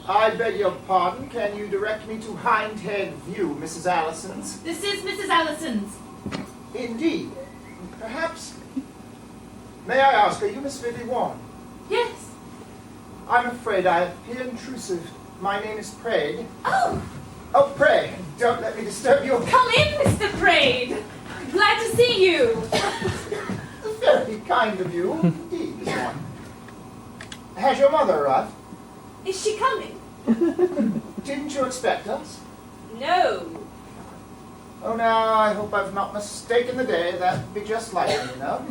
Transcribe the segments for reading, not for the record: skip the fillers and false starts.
I beg your pardon. Can you direct me to Hindhead View, Mrs. Allison's? This is Mrs. Allison's. Indeed. Perhaps... May I ask, are you Miss Vivi Warren? Yes. I'm afraid I appear intrusive. My name is Praed. Oh! Oh, pray, don't let me disturb you. Come in, Mr. Praed. Glad to see you. Very kind of you, indeed, Miss Warren. Has your mother arrived? Is she coming? Didn't you expect us? No. Oh, now, I hope I've not mistaken the day. That'd be just like her, you know.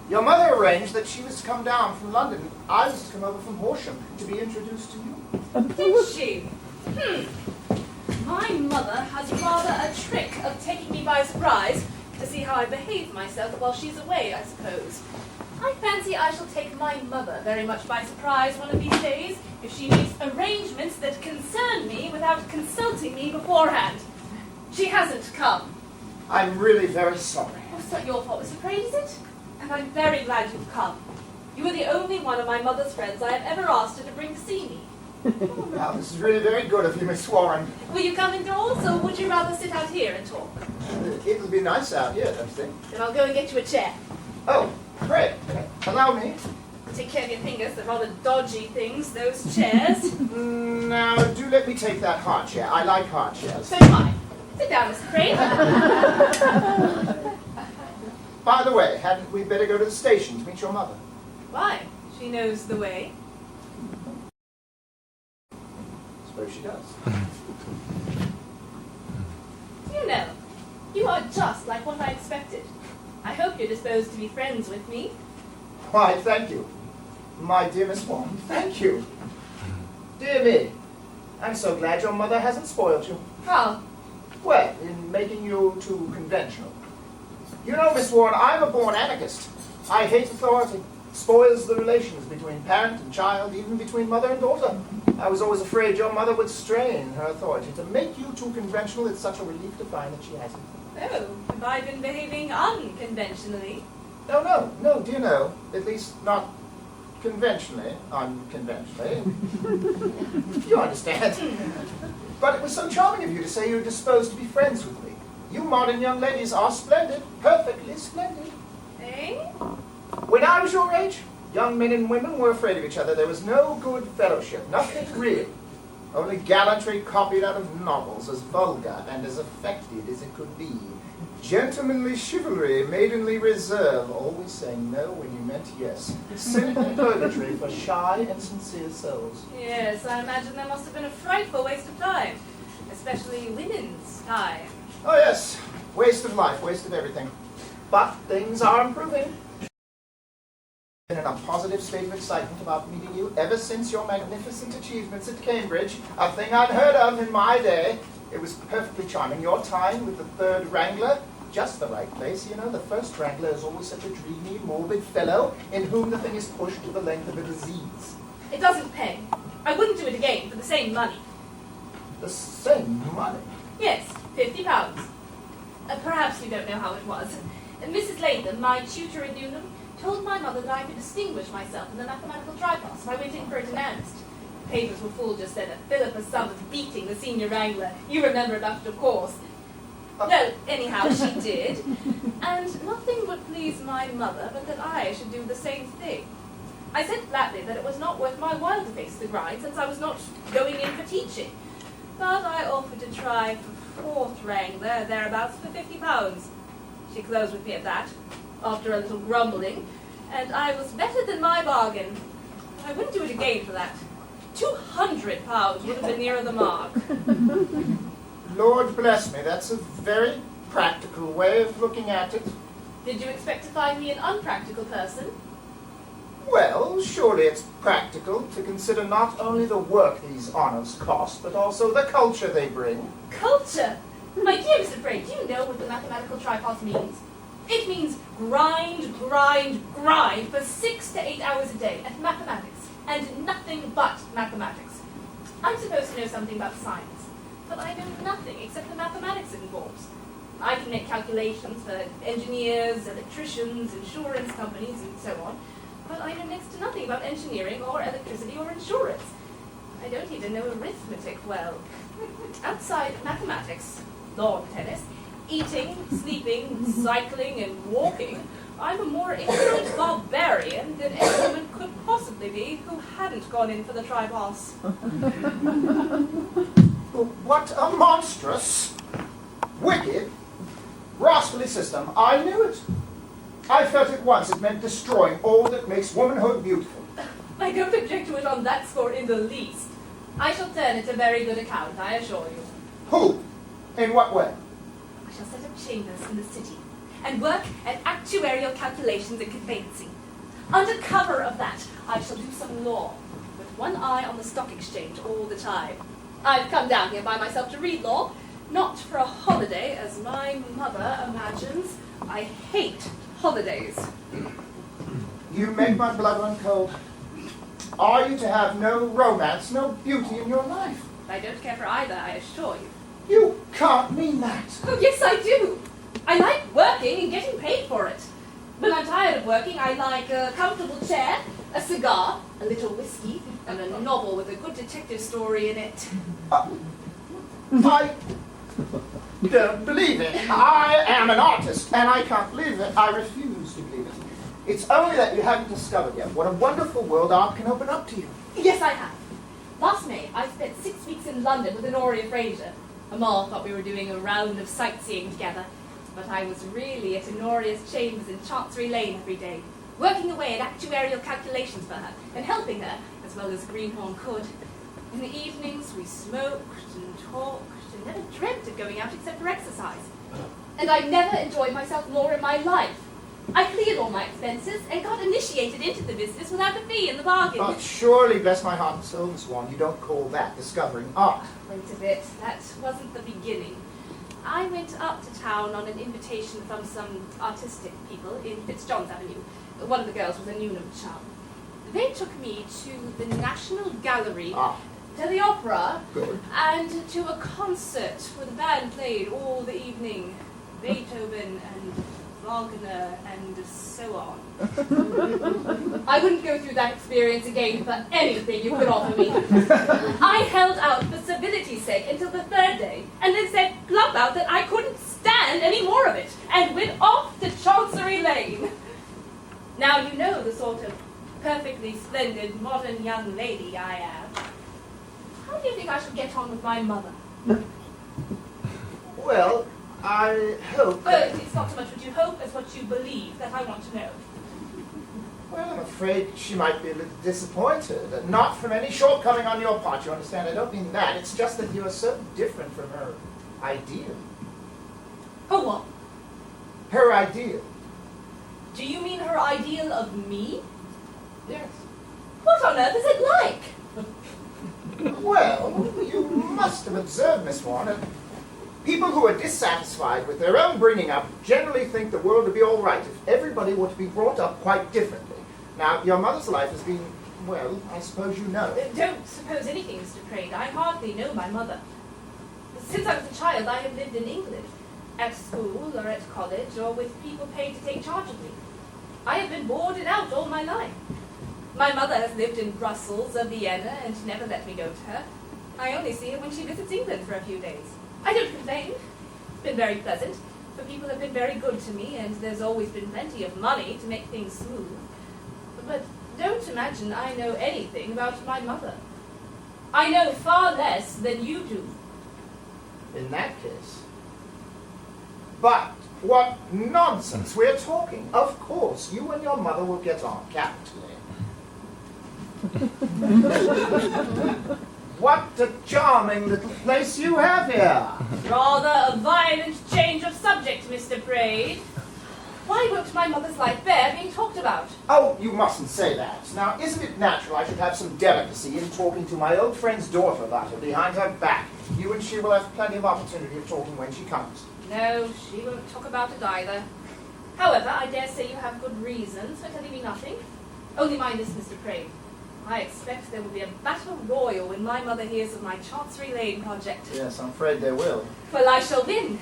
Your mother arranged that she was to come down from London. I was to come over from Horsham to be introduced to you. Did she? My mother has rather a trick of taking me by surprise to see how I behave myself while she's away, I suppose. I fancy I shall take my mother very much by surprise one of these days if she makes arrangements that concern me without consulting me beforehand. She hasn't come. I'm really very sorry. Oh, it's not your fault, Mr. Praed, is it? And I'm very glad you've come. You are the only one of my mother's friends I have ever asked her to bring to see me. Oh, now, this is really very good of you, Miss Warren. Will you come indoors, or would you rather sit out here and talk? It'll be nice out here, don't you think? Then I'll go and get you a chair. Oh, pray, allow me. Take care of your fingers, they're rather dodgy things, those chairs. Now, do let me take that hard chair. I like hard chairs. So do I. Sit down, Mr. Praed. By the way, hadn't we better go to the station to meet your mother? Why? She knows the way. Suppose she does. You know, you are just like what I expected. I hope you're disposed to be friends with me. Why, thank you. My dear Miss Warren, thank you. Dear me, I'm so glad your mother hasn't spoiled you. How? Well, in making you too conventional. You know, Miss Warren, I'm a born anarchist. I hate authority. Spoils the relations between parent and child, even between mother and daughter. I was always afraid your mother would strain her authority. To make you too conventional, it's such a relief to find that she hasn't. Oh, have I been behaving unconventionally? No, dear no. At least not conventionally, unconventionally. You understand. But it was so charming of you to say you're disposed to be friends with me. You modern young ladies are splendid, perfectly splendid. Eh? When I was your age, young men and women were afraid of each other. There was no good fellowship, nothing real. Only gallantry copied out of novels, as vulgar and as affected as it could be. Gentlemanly chivalry, maidenly reserve, always saying no when you meant yes. Cynical purgatory for shy and sincere souls. Yes, I imagine there must have been a frightful waste of time. Especially women's time. Oh yes, waste of life, waste of everything. But things are improving. Been in a positive state of excitement about meeting you ever since your magnificent achievements at Cambridge, a thing unheard of in my day. It was perfectly charming. Your time with the third Wrangler, just the right place. You know, the first Wrangler is always such a dreamy, morbid fellow in whom the thing is pushed to the length of a disease. It doesn't pay. I wouldn't do it again for the same money. The same money? Yes, £50. Perhaps you don't know how it was. Mrs. Latham, my tutor at Newnham, told my mother that I could distinguish myself in the mathematical tripos if I went in for it in earnest. The papers were full just then of Philippa Summers beating the senior wrangler. You remember about it, of course. No, anyhow, she did. And nothing would please my mother but that I should do the same thing. I said flatly that it was not worth my while to face the grind, since I was not going in for teaching. But I offered to try for fourth wrangler, thereabouts, for £50. She closed with me at that, after a little grumbling, and I was better than my bargain. I wouldn't do it again for that. £200 would have been nearer the mark. Lord bless me, that's a very practical way of looking at it. Did you expect to find me an unpractical person? Well, surely it's practical to consider not only the work these honours cost, but also the culture they bring. Culture? My dear Mr. Praed, do you know what the mathematical tripos means? It means grind, grind, grind for 6 to 8 hours a day at mathematics, and nothing but mathematics. I'm supposed to know something about science, but I know nothing except the mathematics it involves. I can make calculations for engineers, electricians, insurance companies, and so on, but I know next to nothing about engineering or electricity or insurance. I don't even know arithmetic well. Outside mathematics, lawn tennis, eating, sleeping, cycling, and walking, I'm a more ignorant barbarian than any woman could possibly be who hadn't gone in for the tri-pass. What a monstrous, wicked, rascally system. I knew it. I felt at once it meant destroying all that makes womanhood beautiful. I don't object to it on that score in the least. I shall turn it to very good account, I assure you. Who? In what way? I shall set up chambers in the city and work at actuarial calculations and conveyancing. Under cover of that, I shall do some law, with one eye on the stock exchange all the time. I've come down here by myself to read law, not for a holiday, as my mother imagines. I hate holidays. You make my blood run cold. Are you to have no romance, no beauty in your life? I don't care for either, I assure you. You can't mean that. Oh, yes, I do. I like working and getting paid for it. When I'm tired of working, I like a comfortable chair, a cigar, a little whiskey, and a novel with a good detective story in it. I don't believe it. I am an artist, and I can't believe it. I refuse to believe it. It's only that you haven't discovered yet what a wonderful world art can open up to you. Yes, I have. Last May, I spent 6 weeks in London with Honoria Fraser. Amal thought we were doing a round of sightseeing together, but I was really at Honoria's chambers in Chancery Lane every day, working away at actuarial calculations for her and helping her as well as Greenhorn could. In the evenings, we smoked and talked and never dreamt of going out except for exercise. And I never enjoyed myself more in my life. I cleared all my expenses and got initiated into the business without a fee in the bargain. But surely, bless my heart and soul, Miss Swan, you don't call that discovering art. Wait a bit, that wasn't the beginning. I went up to town on an invitation from some artistic people in Fitzjohn's Avenue. One of the girls was a Newnham chum. They took me to the National Gallery, to the opera, Good. and to a concert where the band played all the evening. Beethoven and Wagner and so on. I wouldn't go through that experience again for anything you could offer me. I held out for civility's sake until the third day, and then said plump out that I couldn't stand any more of it, and went off to Chancery Lane. Now you know the sort of perfectly splendid modern young lady I am. How do you think I should get on with my mother? Well, I hope But that... it's not so much what you hope as what you believe that I want to know. Well, I'm afraid she might be a little disappointed. Not from any shortcoming on your part, you understand? I don't mean that. It's just that you are so different from her ideal. Her what? Her ideal. Do you mean her ideal of me? Yes. What on earth is it like? Well, you must have observed, Miss Warner. People who are dissatisfied with their own bringing up generally think the world would be all right if everybody were to be brought up quite differently. Now, your mother's life has been, well, I suppose you know. Don't suppose anything, Mr. Praed. I hardly know my mother. Since I was a child, I have lived in England, at school or at college, or with people paid to take charge of me. I have been boarded out all my life. My mother has lived in Brussels or Vienna and never let me go to her. I only see her when she visits England for a few days. I don't complain. It's been very pleasant, for people have been very good to me, and there's always been plenty of money to make things smooth. But don't imagine I know anything about my mother. I know far less than you do. In that case. But what nonsense we're talking. Of course, you and your mother will get on capitally. What a charming little place you have here. Rather a violent change of subject, Mr. Praed. Why won't my mother's life bear being talked about? Oh, you mustn't say that. Now, isn't it natural I should have some delicacy in talking to my old friend's daughter about her behind her back? You and she will have plenty of opportunity of talking when she comes. No, she won't talk about it either. However, I dare say you have good reasons for telling me nothing. Only mind this, Mr. Crane. I expect there will be a battle royal when my mother hears of my Chancery Lane project. Yes, I'm afraid there will. Well, I shall win,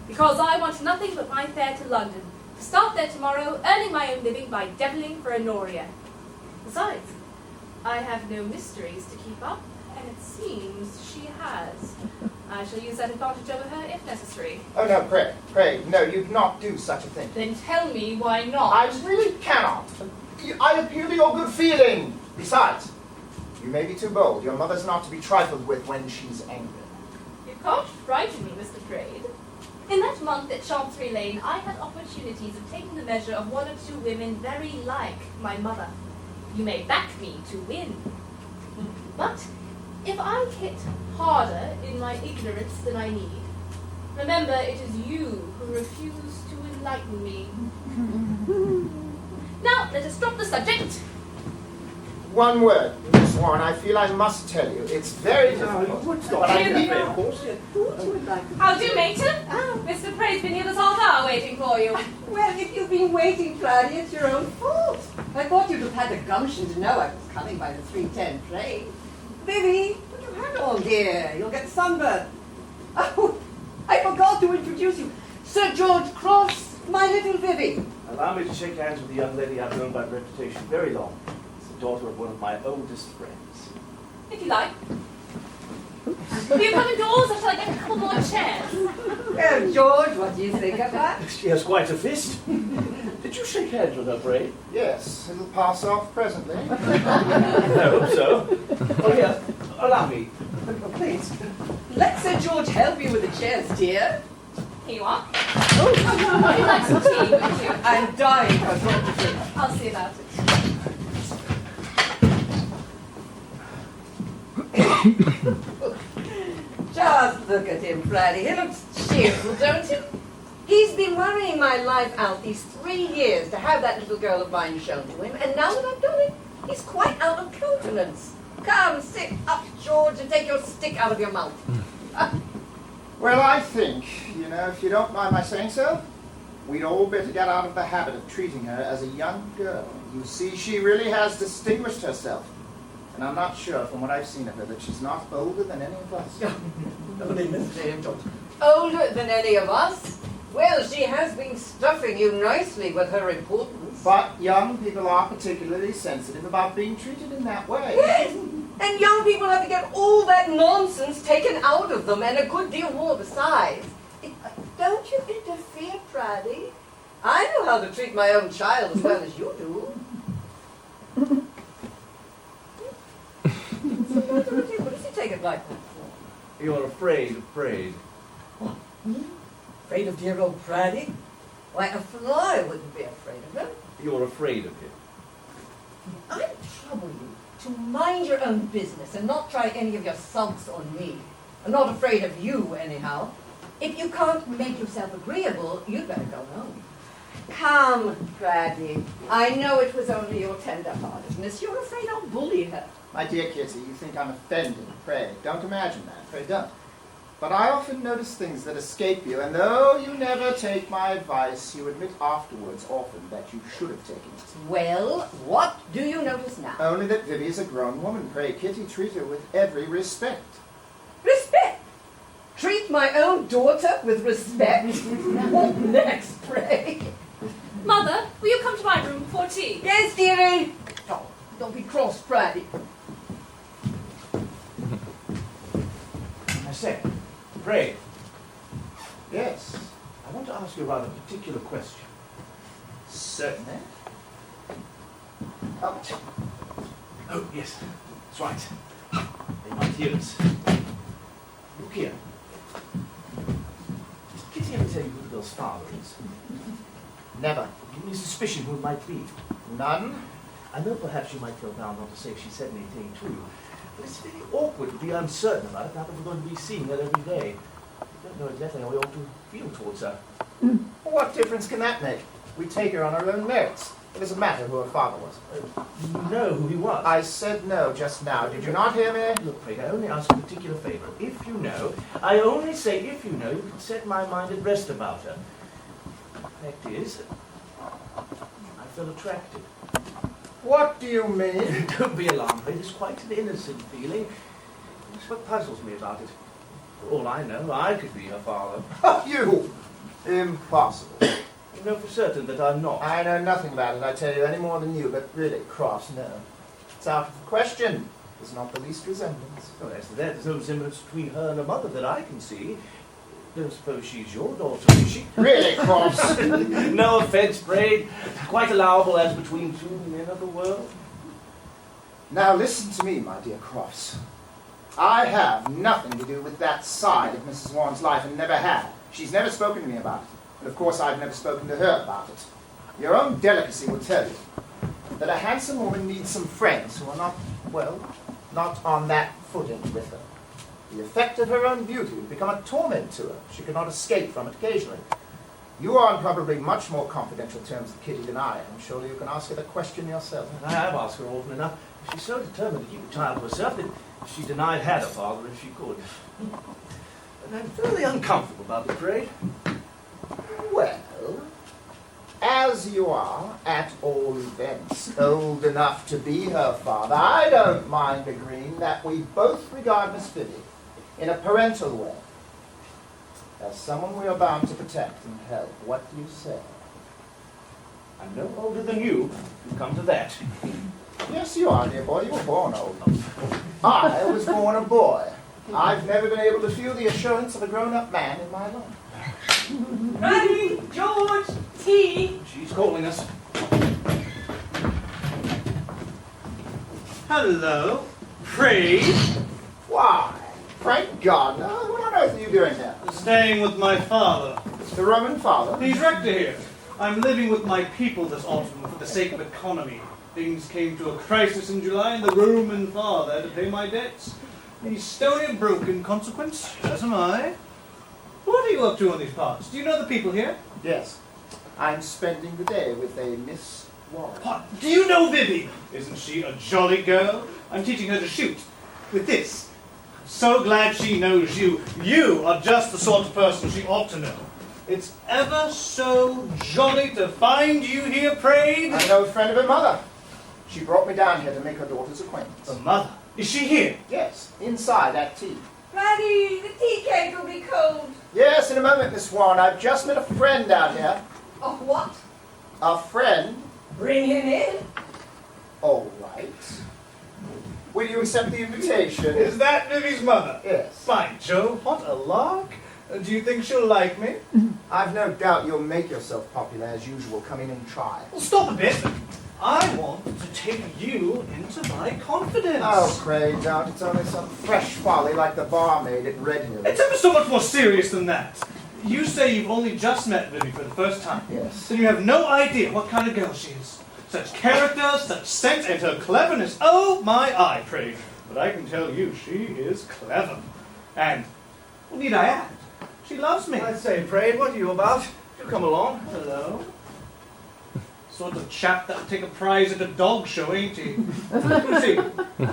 because I want nothing but my fare to London, to start there tomorrow, earning my own living by deviling for Honoria. Besides, I have no mysteries to keep up, and it seems she has. I shall use that advantage over her if necessary. Oh, no, pray, no, you'd not do such a thing. Then tell me why not. I really cannot. I appeal to your good feeling. Besides, you may be too bold. Your mother's not to be trifled with when she's angry. You can't frighten me, Mr. Crane. In that month at Chancery Lane, I had opportunities of taking the measure of one or two women very like my mother. You may back me to win. But if I hit harder in my ignorance than I need, remember it is you who refuse to enlighten me. Now, let us drop the subject. One word, Miss Warren, I feel I must tell you. It's very difficult. But I need it, of course. How do, Mater? Mr. Praed's been here this half hour waiting for you. Well, if you've been waiting, Cloudy, it's your own fault. I thought you'd have had the gumption to know I was coming by the 3:10 train. Vivi, put your hat on, dear. You'll get sunburned. Oh, I forgot to introduce you. Sir George Cross, my little Vivi. Allow me to shake hands with the young lady I've known by reputation very long. It's the daughter of one of my oldest friends. If you like. Will you come indoors or shall I get a couple more chairs? Well, George, what do you think of that? She has quite a fist. Did you shake hands with her, Pray? Yes, it'll pass off presently. I hope so. Oh, here, allow me. Please. Let Sir George help you with the chairs, dear. Here you are. Oh, you'd like some tea, wouldn't you? I'm dying for a drop to drink. I'll see about it. Just look at him, Freddy. He looks cheerful, don't you? He's been worrying my life out these 3 years to have that little girl of mine shown to him, and now that I've done it, he's quite out of countenance. Come, sit up, George, and take your stick out of your mouth. Well, I think, if you don't mind my saying so, we'd all better get out of the habit of treating her as a young girl. You see, she really has distinguished herself. And I'm not sure, from what I've seen of her, that she's not older than any of us. Only Mr. George. Older than any of us? Well, she has been stuffing you nicely with her importance. But young people are particularly sensitive about being treated in that way. Yes, and young people have to get all that nonsense taken out of them, and a good deal more besides. Don't you interfere, Praddy. I know how to treat my own child as well as you do. What does he take it like that for? You're afraid of Praed. What, me? Afraid of dear old Praddy? Why, a fly wouldn't be afraid of him. You're afraid of him. I trouble you to mind your own business and not try any of your sulks on me. I'm not afraid of you, anyhow. If you can't make yourself agreeable, you'd better go home. Come, Praddy. I know it was only your tender-heartedness. You're afraid I'll bully her. My dear Kitty, you think I'm offended. Pray, don't imagine that. Pray, don't. But I often notice things that escape you, and though you never take my advice, you admit afterwards often that you should have taken it. Well, what do you notice now? Only that Vivi is a grown woman. Pray, Kitty, treat her with every respect. Respect? Treat my own daughter with respect? What next, pray? Mother, will you come to my room for tea? Yes, dearie. Oh, don't be cross, Praddy. I say, Praed, Yes, I want to ask you a rather particular question. certainly. Oh, yes, that's right. They might hear us. Look here. Did Kitty ever tell you who the girl's father is? Never. Any suspicion who it might be? None. I know perhaps you might feel bound not to say if she said anything to you, but it's very awkward to be uncertain about it now that we're going to be seeing her every day. I don't know exactly how we ought to feel towards her. What difference can that make? We take her on her own merits. It doesn't matter who her father was. You know who he was. I said no just now. Did you not hear me? Look, Craig, I only ask a particular favour. If you know, I only say if you know, you can set my mind at rest about her. The fact is, feel attracted. What do you mean? Don't be alarmed, Praed. It's quite an innocent feeling. It's what puzzles me about it. For all I know, I could be her father. You! Impossible. You know for certain that I'm not. I know nothing about it, I tell you, any more than you, but really, Crofts, no. It's out of the question. There's not the least resemblance. Well, as to that, there's no resemblance between her and her mother that I can see. Don't suppose she's your daughter, is she? Really, Crofts? No offence, Praed. Quite allowable as between two men of the world. Now listen to me, my dear Crofts. I have nothing to do with that side of Mrs. Warren's life and never have. She's never spoken to me about it. And of course I've never spoken to her about it. Your own delicacy will tell you that a handsome woman needs some friends who are not, well, not on that footing with her. The effect of her own beauty would become a torment to her. She cannot escape from it occasionally. You are on probably much more confidential terms with Kitty than I am. Surely you can ask her the question yourself. I have asked her often enough. She's so determined to keep the child to herself that she denied had a father if she could. And I'm fairly uncomfortable about the Praed. Well, as you are, at all events, old enough to be her father, I don't mind agreeing that we both regard Miss Bibby in a parental way, as someone we are bound to protect and help. What do you say? I'm no older than you, if you come to that. Yes, you are, dear boy. You were born old. I was born a boy. I've never been able to feel the assurance of a grown-up man in my life. Ready, George, tea. She's calling us. Hello, Praed. Why, Frank Gardner, what on earth are you doing here? Staying with my father. The Roman father? He's rector here. I'm living with my people this autumn for the sake of economy. Things came to a crisis in July, and the Roman father had to pay my debts. He's stony broke in consequence, as am I. What are you up to in these parts? Do you know the people here? Yes. I'm spending the day with a Miss Warren. What? Do you know Vivi? Isn't she a jolly girl? I'm teaching her to shoot. With this. I'm so glad she knows you. You are just the sort of person she ought to know. It's ever so jolly to find you here, Praed. I know a friend of her mother. She brought me down here to make her daughter's acquaintance. A mother? Is she here? Yes, inside at tea. Maddie, the tea cake will be cold. Yes, in a moment, Miss Warren. I've just met a friend out here. Oh, what? A friend? Bring him in. All right. Will you accept the invitation? Is that Vivi's mother? Yes. Fine, Joe. What a lark. Do you think she'll like me? I've no doubt you'll make yourself popular as usual. Come in and try. Well, stop a bit. I want to take you into my confidence. Oh, pray don't. It's only some fresh folly like the barmaid at Red Hill. It's ever so much more serious than that. You say you've only just met Vivi for the first time. Yes. Then you have no idea what kind of girl she is. Such character, such sense, and her cleverness. Oh, my eye, Praed. But I can tell you, she is clever. And, well, need I add, she loves me. I say, Praed, what are you about? You come along. Hello. Sort of chap that would take a prize at a dog show, ain't he? Who's he?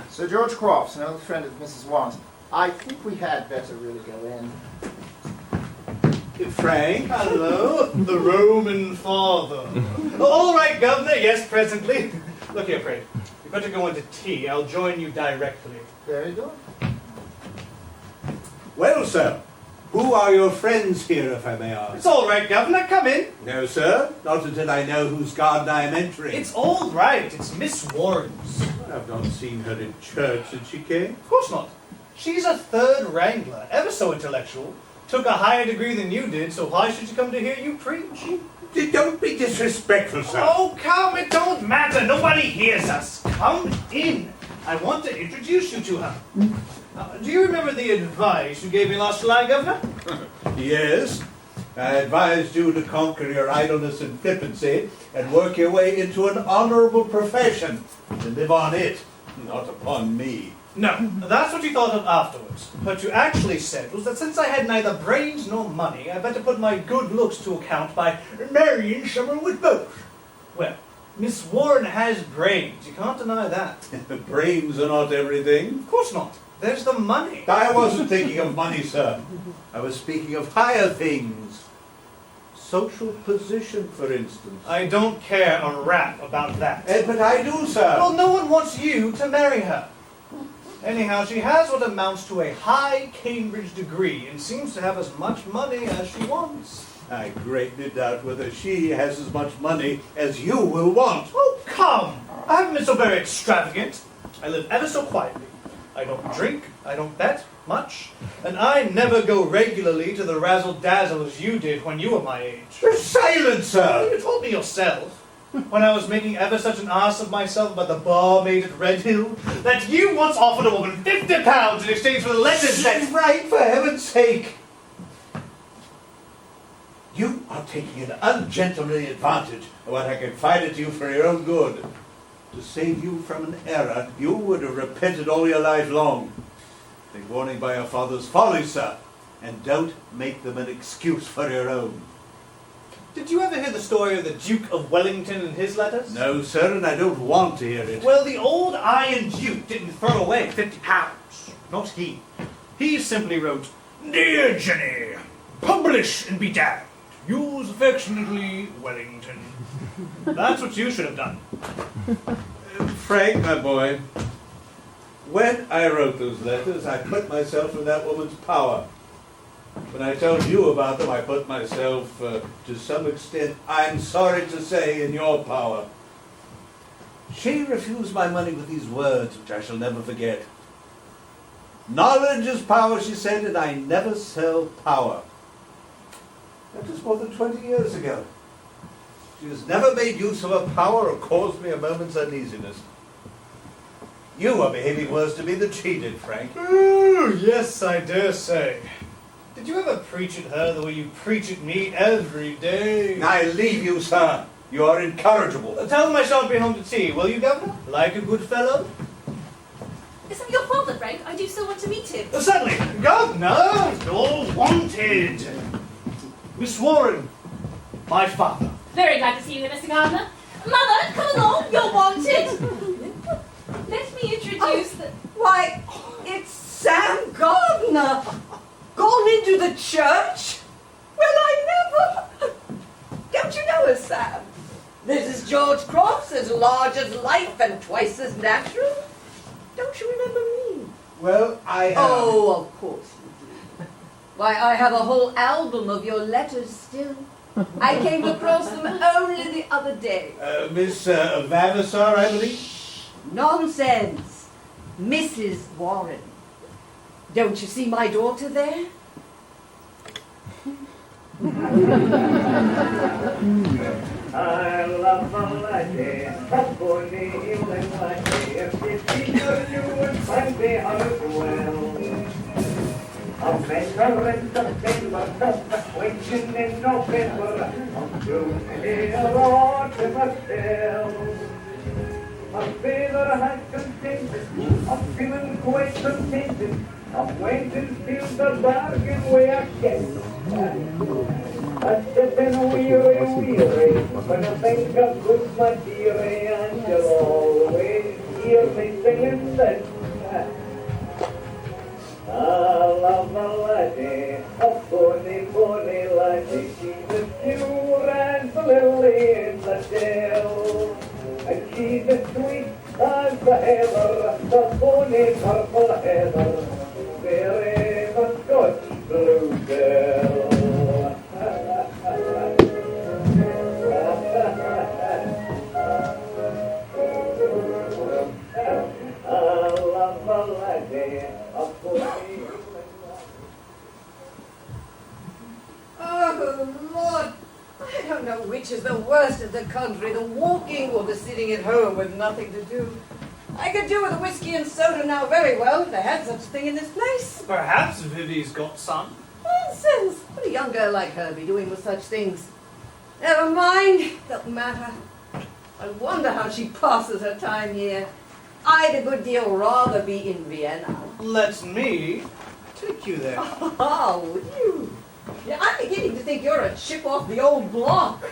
Sir George Crofts, an old friend of Mrs. Warren's. I think we had better really go in. Frank, hello. The Roman father. All right, Governor, yes, presently. Look here, Praed. You better go into tea. I'll join you directly. Very good. Well, sir, who are your friends here, if I may ask? It's all right, Governor. Come in. No, sir, not until I know whose garden I am entering. It's all right. It's Miss Warren's. I've not seen her in church since she came. Of course not. She's a third wrangler, ever so intellectual. Took a higher degree than you did, so why should she come to hear you preach? Don't be disrespectful, sir. Oh, come, it don't matter. Nobody hears us. Come in. I want to introduce you to her. Do you remember the advice you gave me last July, Governor? Yes, I advised you to conquer your idleness and flippancy and work your way into an honorable profession and live on it, not upon me. No, that's what you thought of afterwards. What you actually said was that since I had neither brains nor money, I better put my good looks to account by marrying someone with both. Well, Miss Warren has brains. You can't deny that. Brains are not everything. Of course not. There's the money. I wasn't thinking of money, sir. I was speaking of higher things. social position, for instance. I don't care a rap about that. But I do, sir. Well, no one wants you to marry her. Anyhow, she has what amounts to a high Cambridge degree and seems to have as much money as she wants. I greatly doubt whether she has as much money as you will want. Oh, come! I haven't been so very extravagant. I live ever so quietly. I don't drink, I don't bet much, and I never go regularly to the razzle-dazzle as you did when you were my age. Silence, sir! You told me yourself, when I was making ever such an ass of myself by the barmaid at Red Hill, that you once offered a woman £50 in exchange for the letters that... Right, for heaven's sake! You are taking an ungentlemanly advantage of what I confided to you for your own good. To save you from an error, you would have repented all your life long. Take warning by your father's folly, sir, and don't make them an excuse for your own. Did you ever hear the story of the Duke of Wellington and his letters? No, sir, and I don't want to hear it. Well, the old Iron Duke didn't throw away £50. Not he. He simply wrote, "Dear Jenny, publish and be damned. Yours affectionately, Wellington." That's what you should have done. Frank, my boy, when I wrote those letters, I put myself in that woman's power. When I told you about them, I put myself, to some extent, I'm sorry to say, in your power. She refused my money with these words, which I shall never forget. "Knowledge is power," she said, "and I never sell power." That was more than 20 years ago. She has never made use of her power or caused me a moment's uneasiness. You are behaving worse to me than she did, Frank. Ooh, yes, I dare say. Did you ever preach at her the way you preach at me every day? I leave you, sir. You are incorrigible. Tell them I shan't be home to tea, will you, Governor? Like a good fellow? Is that your father, Frank? I do so want to meet him. Certainly. Governor, you're wanted. Miss Warren, my father. Very glad to see you here, Mr. Gardner. Mother, come along, you're wanted. Let me introduce the... Why, it's Sam Gardner. Gone into the church? Well, I never. Don't you know her, Sam? This is George Crofts, as large as life and twice as natural. Don't you remember me? Well, I... Oh, of course you do. Why, I have a whole album of your letters still. I came across them only the other day. Miss Vavasor, I believe? Nonsense. Mrs. Warren. Don't you see my daughter there? I love my laddie, a bonny evening laddie. If you see her, you would find me hard well. I'll make her in September, waiting in November. I'm soon here to myself. My father has contented, I'm feeling quite contented. I'm waiting till the bargain where I get. I sit and weary, when I think of good my dearie, and you'll always hear me singing this. I love my laddie, a bonny, bonny laddie. She's as pure as the lily in the dell, and she's as sweet as the heather, the bonny purple heather, very the Scotch blue girl. I love my laddie, a bonny. Oh, Lord. I don't know which is the worst of the country, the walking or the sitting at home with nothing to do. I could do with a whiskey and soda now very well if they had such a thing in this place. Perhaps Vivi's got some. Nonsense. What a young girl like her be doing with such things? Never mind. Don't matter. I wonder how she passes her time here. I'd a good deal rather be in Vienna. Let me take you there. Oh, would you? Yeah, I'm beginning to think you're a chip off the old block.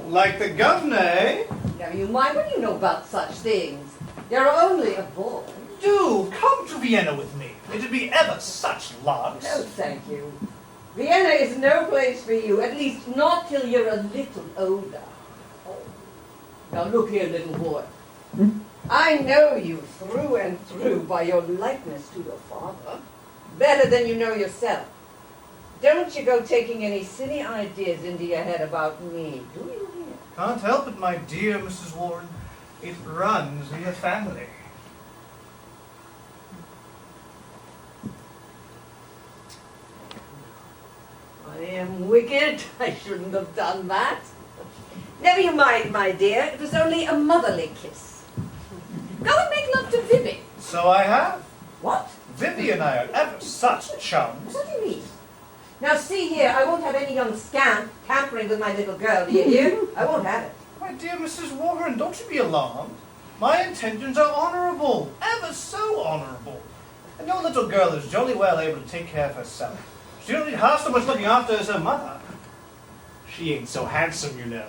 Like the governor, eh? Never you mind. What do you know about such things? You're only a boy. Do come to Vienna with me. It'd be ever such larks. No, thank you. Vienna is no place for you, at least not till you're a little older. Oh. Now look here, little boy. I know you through and through by your likeness to your father, better than you know yourself. Don't you go taking any silly ideas into your head about me, do you hear? Can't help it, my dear Mrs. Warren. It runs in the family. I am wicked. I shouldn't have done that. Never you mind, my dear. It was only a motherly kiss. Go and make love to Vivi. So I have. What? Vivi and I are ever such chums. What do you mean? Now see here, I won't have any young scamp tampering with my little girl, do you hear? I won't have it. My dear Mrs. Warren, don't you be alarmed. My intentions are honourable, ever so honourable. And your little girl is jolly well able to take care of herself. She don't need half so much looking after as her mother. She ain't so handsome, you know.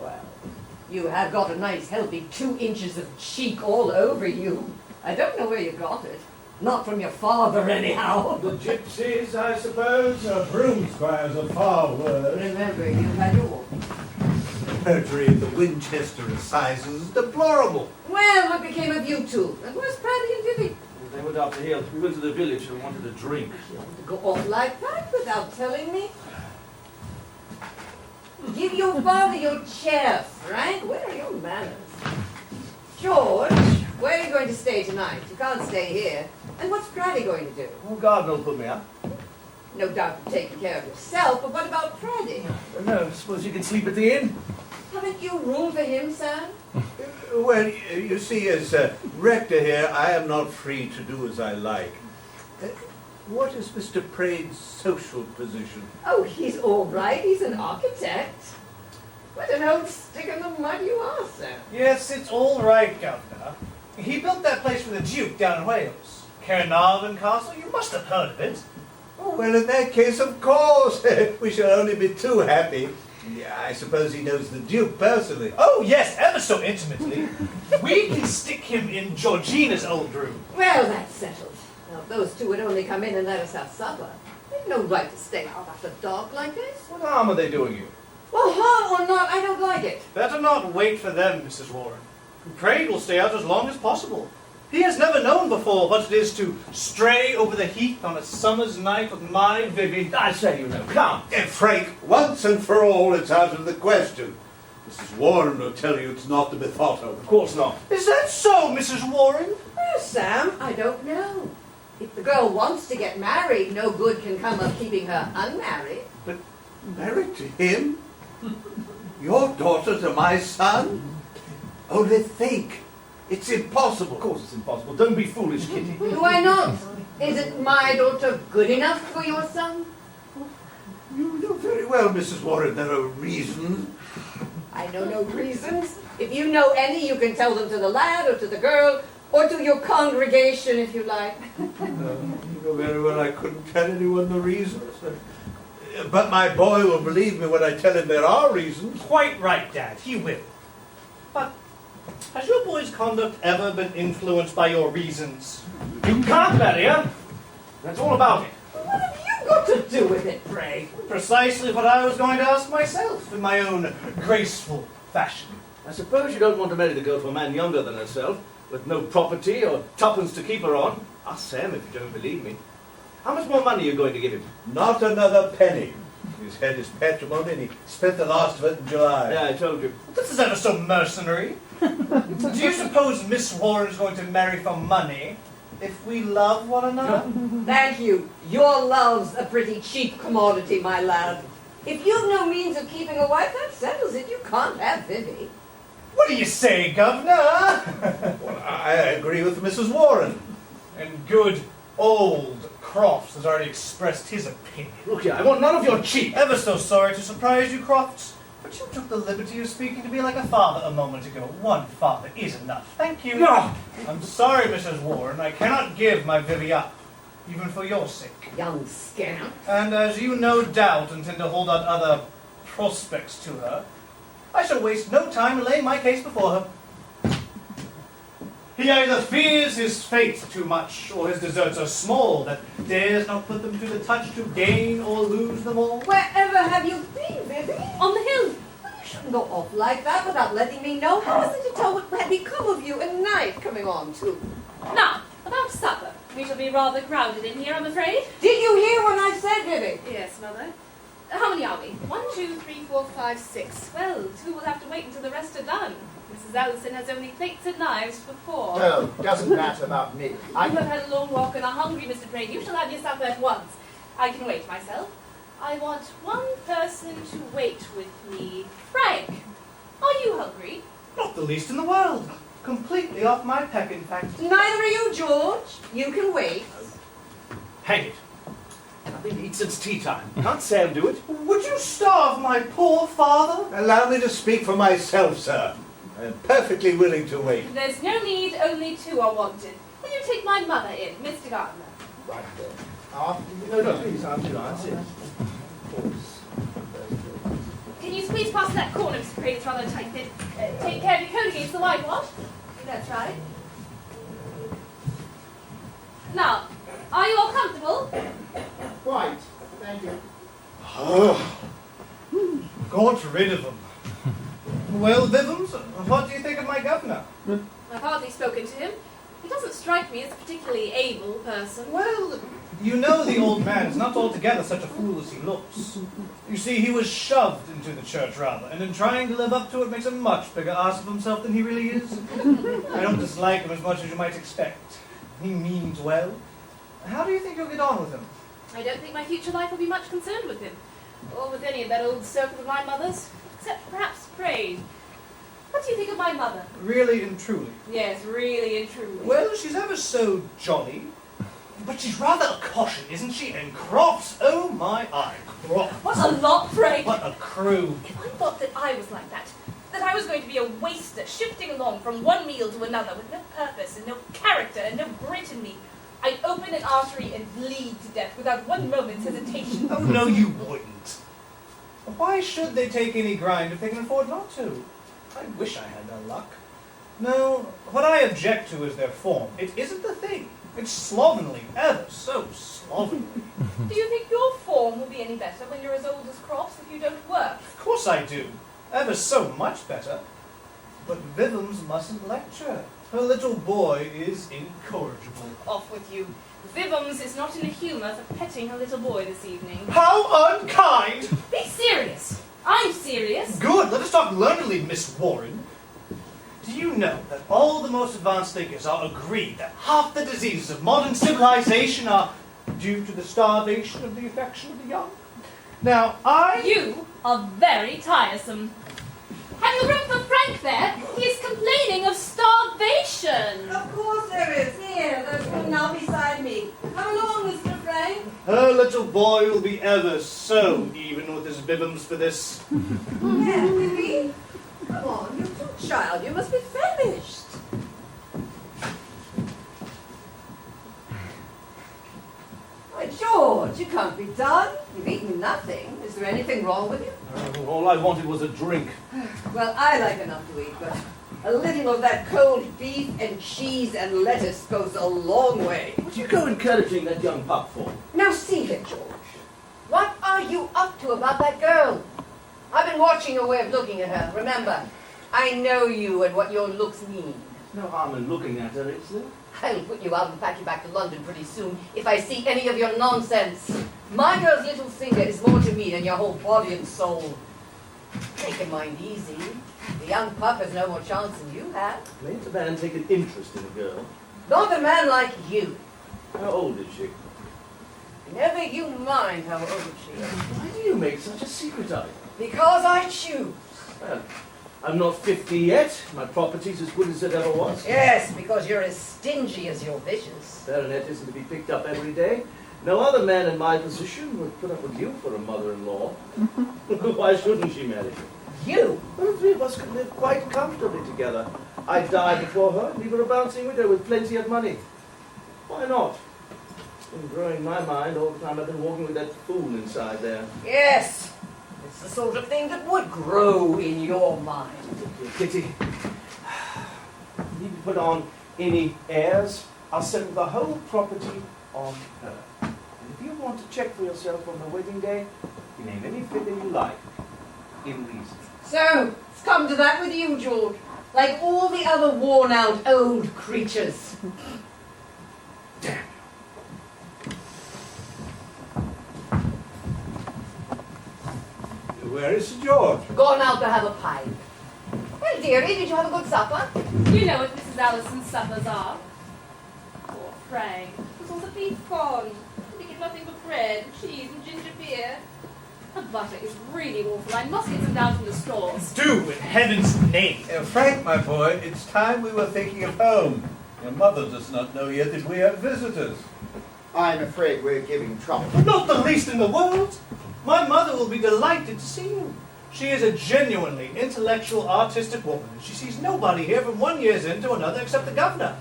Well, you have got a nice healthy 2 inches of cheek all over you. I don't know where you got it. Not from your father, anyhow. The gypsies, I suppose, broom squires are far worse. Remember, you had your walking. Perjury at the Winchester Assizes is deplorable. Well, what became of you two? And where's Praddy and Vivi? They went up the hill. We went to the village and wanted a drink. You want to go off like that without telling me? Give your father your chair, Frank. Where are your manners? George, where are you going to stay tonight? You can't stay here. And what's Praddy going to do? Oh, God will put me up. No doubt you're taking care of yourself, but what about Praddy? No, suppose you can sleep at the inn? Haven't you room for him, Sam? Well, you see, as rector here, I am not free to do as I like. What is Mr. Prade's social position? Oh, he's all right. He's an architect. What an old stick in the mud you are, Sam. Yes, it's all right, Governor. He built that place for the Duke down in Wales. Caernarvon Castle, you must have heard of it. Oh, well, in that case, of course, we shall only be too happy. Yeah, I suppose he knows the Duke personally. Oh, yes, ever so intimately. We can stick him in Georgina's old room. Well, that's settled. Now, if those two would only come in and let us have supper. They've no right to stay out after dark like this. What harm are they doing you? Well, harm or not, I don't like it. Better not wait for them, Mrs. Warren. Praed will stay out as long as possible. He has never known before what it is to stray over the heath on a summer's night with my Vivi. I say, you know, come. Frank, once and for all, it's out of the question. Mrs. Warren will tell you it's not to be thought of. Of course not. Is that so, Mrs. Warren? Well, Sam, I don't know. If the girl wants to get married, no good can come of keeping her unmarried. But married to him? Your daughter to my son? Only think. It's impossible. Of course it's impossible. Don't be foolish, Kitty. Why not? Isn't my daughter good enough for your son? You know very well, Mrs. Warren, there are reasons. I know no reasons. If you know any, you can tell them to the lad or to the girl or to your congregation if you like. You know very well I couldn't tell anyone the reasons. But my boy will believe me when I tell him there are reasons. Quite right, Dad. He will. But has your boy's conduct ever been influenced by your reasons? You can't marry her. That's all about it. What have you got to do with it, pray? Precisely what I was going to ask myself in my own graceful fashion. I suppose you don't want to marry the girl to a man younger than herself, with no property or tuppence to keep her on. Ask Sam if you don't believe me. How much more money are you going to give him? Not another penny. He's had his patrimony and he spent the last of it in July. Yeah, I told you. This is ever so mercenary. Do you suppose Miss Warren's going to marry for money if we love one another? Thank you. Your love's a pretty cheap commodity, my lad. If you've no means of keeping a wife, that settles it. You can't have Vivi. What do you say, Governor? Well, I agree with Mrs. Warren. And good old Crofts has already expressed his opinion. Look here, I want none of your cheap. Ever so sorry to surprise you, Crofts, but you took the liberty of speaking to me like a father a moment ago. One father is enough. Thank you. No. I'm sorry, Mrs. Warren. I cannot give my Vivi up, even for your sake. Young scamp. And as you no doubt intend to hold out other prospects to her, I shall waste no time in laying my case before her. He either fears his fate too much, or his deserts are small, that dares not put them to the touch to gain or lose them all? Wherever have you been, Vivi? On the hill. You shouldn't go off like that without letting me know. How is it to tell what had become of you at night coming on, too? Now, about supper. We shall be rather crowded in here, I'm afraid. Did you hear what I said, Vivi? Yes, Mother. How many are we? 1, 2, 3, 4, 5, 6. Well, 2 will have to wait until the rest are done. Mrs. Allison has only plates and knives for 4. Oh, doesn't matter about me. You have had a long walk and are hungry, Mr. Praed. You shall have your supper at once. I can wait myself. I want one person to wait with me. Frank, are you hungry? Not the least in the world. Completely off my peck, in fact. Neither are you, George. You can wait. Hang it. I've been eating since tea time. Can't Sam do it? Would you starve my poor father? Allow me to speak for myself, sir. I am perfectly willing to wait. There's no need, only 2 are wanted. Will you take my mother in, Mr. Gardner? Right there. No, please, after you answer. Can you squeeze past that corner, Mr. Praed? It's rather tight fit. Take care of your coat against the whitewash. That's right. Now, are you all comfortable? Quite. Thank you. Got rid of them. Well, Vivens, what do you think of my governor? I've hardly spoken to him. He doesn't strike me as a particularly able person. Well, you know the old man is not altogether such a fool as he looks. You see, he was shoved into the church, rather, and in trying to live up to it makes a much bigger ass of himself than he really is. I don't dislike him as much as you might expect. He means well. How do you think you'll get on with him? I don't think my future life will be much concerned with him, or with any of that old circle of my mother's, except perhaps Praed. What do you think of my mother? Really and truly. Yes, really and truly. Well, she's ever so jolly, but she's rather a caution, isn't she? And crops, oh my eye, crops. What a lot, Praed! What a crew. If I thought that I was like that I was going to be a waster, shifting along from one meal to another with no purpose and no character and no grit in me, I'd open an artery and bleed to death without one moment's hesitation. Oh, no, you wouldn't. Why should they take any grind if they can afford not to? I wish I had their luck. No, what I object to is their form. It isn't the thing. It's slovenly, ever so slovenly. Do you think your form will be any better when you're as old as crops if you don't work? Of course I do. Ever so much better. But Vivens mustn't lecture. Her little boy is incorrigible. Off with you. Vivens is not in a humour for petting her little boy this evening. How unkind! Be serious. I'm serious. Good. Let us talk learnedly, Miss Warren. Do you know that all the most advanced thinkers are agreed that half the diseases of modern civilization are due to the starvation of the affection of the young? Now, You are very tiresome. Have you room for Frank there? He is complaining of starvation. Of course there is. Here, there's one now beside me. Come along, Mr. Frank. Her little boy will be ever so even with his Vivens for this. Yeah, Vivi. Come on, you're too child. You must be famished. Why, George, you can't be done. You've eaten nothing. Is there anything wrong with you? All I wanted was a drink. Well, I like enough to eat, but a little of that cold beef and cheese and lettuce goes a long way. What you go encouraging that young pup for? Now see here, George. What are you up to about that girl? I've been watching your way of looking at her. Remember, I know you and what your looks mean. No harm in looking at her, is there? I'll put you out and pack you back to London pretty soon if I see any of your nonsense. My girl's little finger is more to me than your whole body and soul. Take your mind easy. The young pup has no more chance than you have. Let a man take an interest in a girl. Not a man like you. How old is she? Never you mind how old she is. Why do you make such a secret of it? Because I choose. Well, I'm not 50 yet. My property's as good as it ever was. Yes, because you're as stingy as you're vicious. Baronet isn't to be picked up every day. No other man in my position would put up with you for a mother-in-law. Why shouldn't she marry you? You? Well, the three of us could live quite comfortably together. I'd die before her, and leave her a bouncing widow with plenty of money. Why not? It's been growing my mind all the time I've been walking with that fool inside there. Yes. It's the sort of thing that would grow in your mind. Kitty, need to put on any airs. I'll settle the whole property on her. want to check for yourself on the wedding day, you name any figure you like, in reason. So, it's come to that with you, George. Like all the other worn-out old creatures. Damn. Where is Sir George? Gone out to have a pipe. Well, dearie, did you have a good supper? You know what Mrs. Allison's suppers are. Poor Frank. It was all the beef corn. They get nothing but bread, cheese, and ginger beer. The butter is really awful. I must get some down from the stores. Do, in heaven's name. Frank, my boy, it's time we were thinking of home. Your mother does not know yet that we have visitors. I'm afraid we're giving trouble. Not the least in the world. My mother will be delighted to see you. She is a genuinely intellectual, artistic woman, and she sees nobody here from 1 year's end to another except the governor.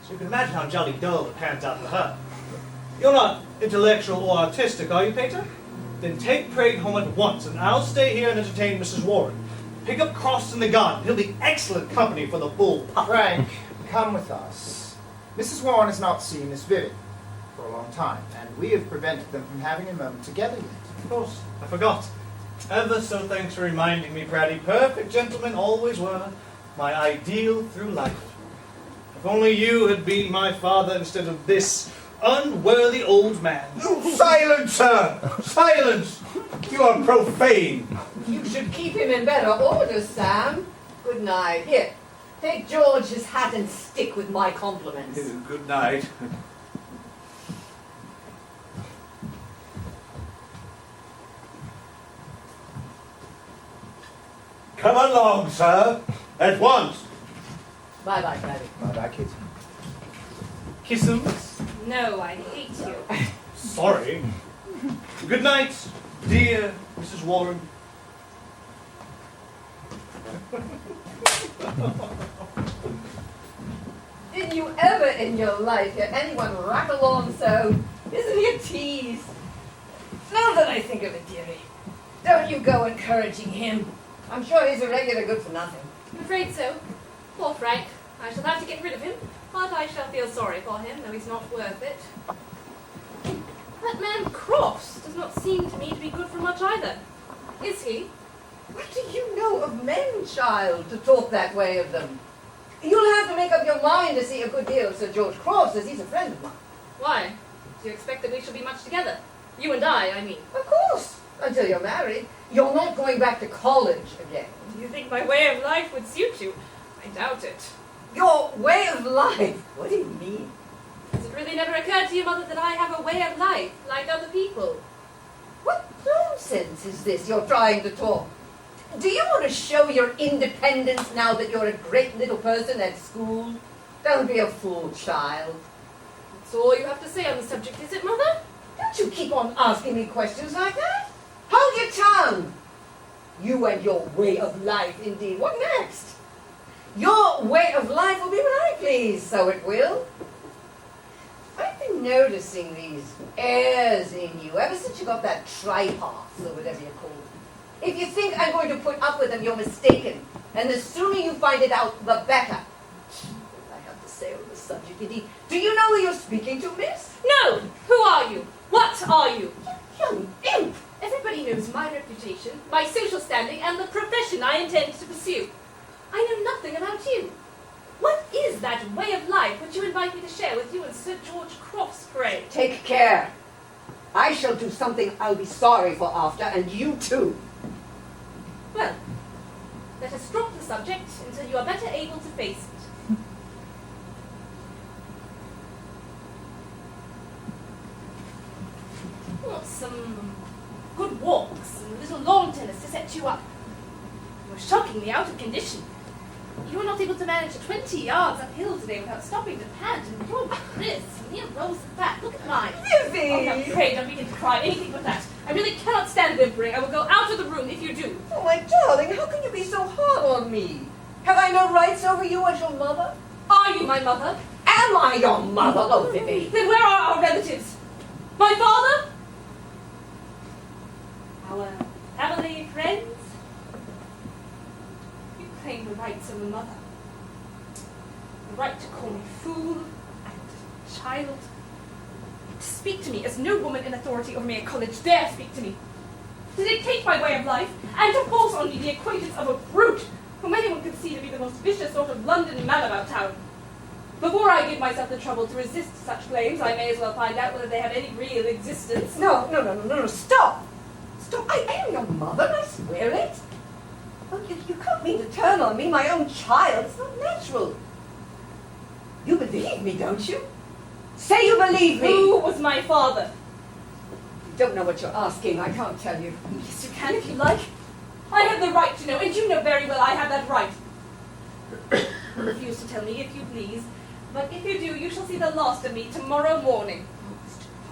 So you can imagine how jolly dull it pans out for her. You're not intellectual or artistic, are you, Peter? Then take Craig home at once, and I'll stay here and entertain Mrs. Warren. Pick up Cross in the garden. He'll be excellent company for the bull pup. Frank, come with us. Mrs. Warren has not seen Miss Vivian for a long time, and we have prevented them from having a moment together yet. Of course, I forgot. Ever so thanks for reminding me, Bradley. Perfect gentlemen always were my ideal through life. If only you had been my father instead of this unworthy old man. Silence, sir! Silence! You are profane. You should keep him in better order, Sam. Good night. Here, take George's hat and stick with my compliments. Good night. Come along, sir. At once. Bye-bye, Daddy. Bye-bye, kids. Kisses. No, I hate you. Sorry. Good night, dear Mrs. Warren. Did you ever in your life hear anyone rattle on so? Isn't he a tease? Now that I think of it, dearie, don't you go encouraging him. I'm sure he's a regular good for nothing. I'm afraid so. Poor Frank. I shall have to get rid of him, but I shall feel sorry for him, though he's not worth it. That man Cross does not seem to me to be good for much either. Is he? What do you know of men, child, to talk that way of them? You'll have to make up your mind to see a good deal of Sir George Cross, as he's a friend of mine. Why? Do you expect that we shall be much together? You and I mean. Of course, until you're married. You're not going back to college again. Do you think my way of life would suit you? I doubt it. Your way of life? What do you mean? Has it really never occurred to you, Mother, that I have a way of life, like other people? What nonsense is this you're trying to talk? Do you want to show your independence now that you're a great little person at school? Don't be a fool, child. That's all you have to say on the subject, is it, Mother? Don't you keep on asking me questions like that. Hold your tongue. You and your way of life, indeed. What next? Your way of life will be what I please, so it will. I've been noticing these airs in you ever since you got that tripass, or whatever you call it. If you think I'm going to put up with them, you're mistaken. And the sooner you find it out, the better. What I have to say on the subject, indeed. Do you know who you're speaking to, miss? No! Who are you? What are you? Young imp! Everybody knows my reputation, my social standing, and the profession I intend to pursue. I know nothing about you. What is that way of life which you invite me to share with you and Sir George Cross, pray? Take care. I shall do something I'll be sorry for after, and you too. Well, let us drop the subject until you are better able to face it. Want some good walks and a little lawn tennis to set you up. You're shockingly out of condition. You were not able to manage 20 yards uphill today without stopping to pant, and your wrists and mere rolls of fat. Look at mine. Livy! Oh, now pray don't begin to cry, anything but that. I really cannot stand whimpering. I will go out of the room if you do. Oh, my darling, how can you be so hard on me? Have I no rights over you as your mother? Are you my mother? Am I your mother? Oh, Livy. Then where are our relatives? My father? Our family friends? You claim the rights of a mother. The right to call me fool and child. To speak to me as no woman in authority over me at college dare speak to me. To dictate my way of life, and to force on me the acquaintance of a brute whom anyone could see to be the most vicious sort of London man about town. Before I give myself the trouble to resist such claims, I may as well find out whether they have any real existence. No, stop! Stop, I am your mother, I swear it. Oh, you can't mean to turn on me, my own child. It's not natural. You believe me, don't you? Say you believe me! Who was my father? You don't know what you're asking, I can't tell you. Yes, you can if you like. I have the right to know, and you know very well I have that right. Refuse to tell me if you please, but if you do, you shall see the last of me tomorrow morning.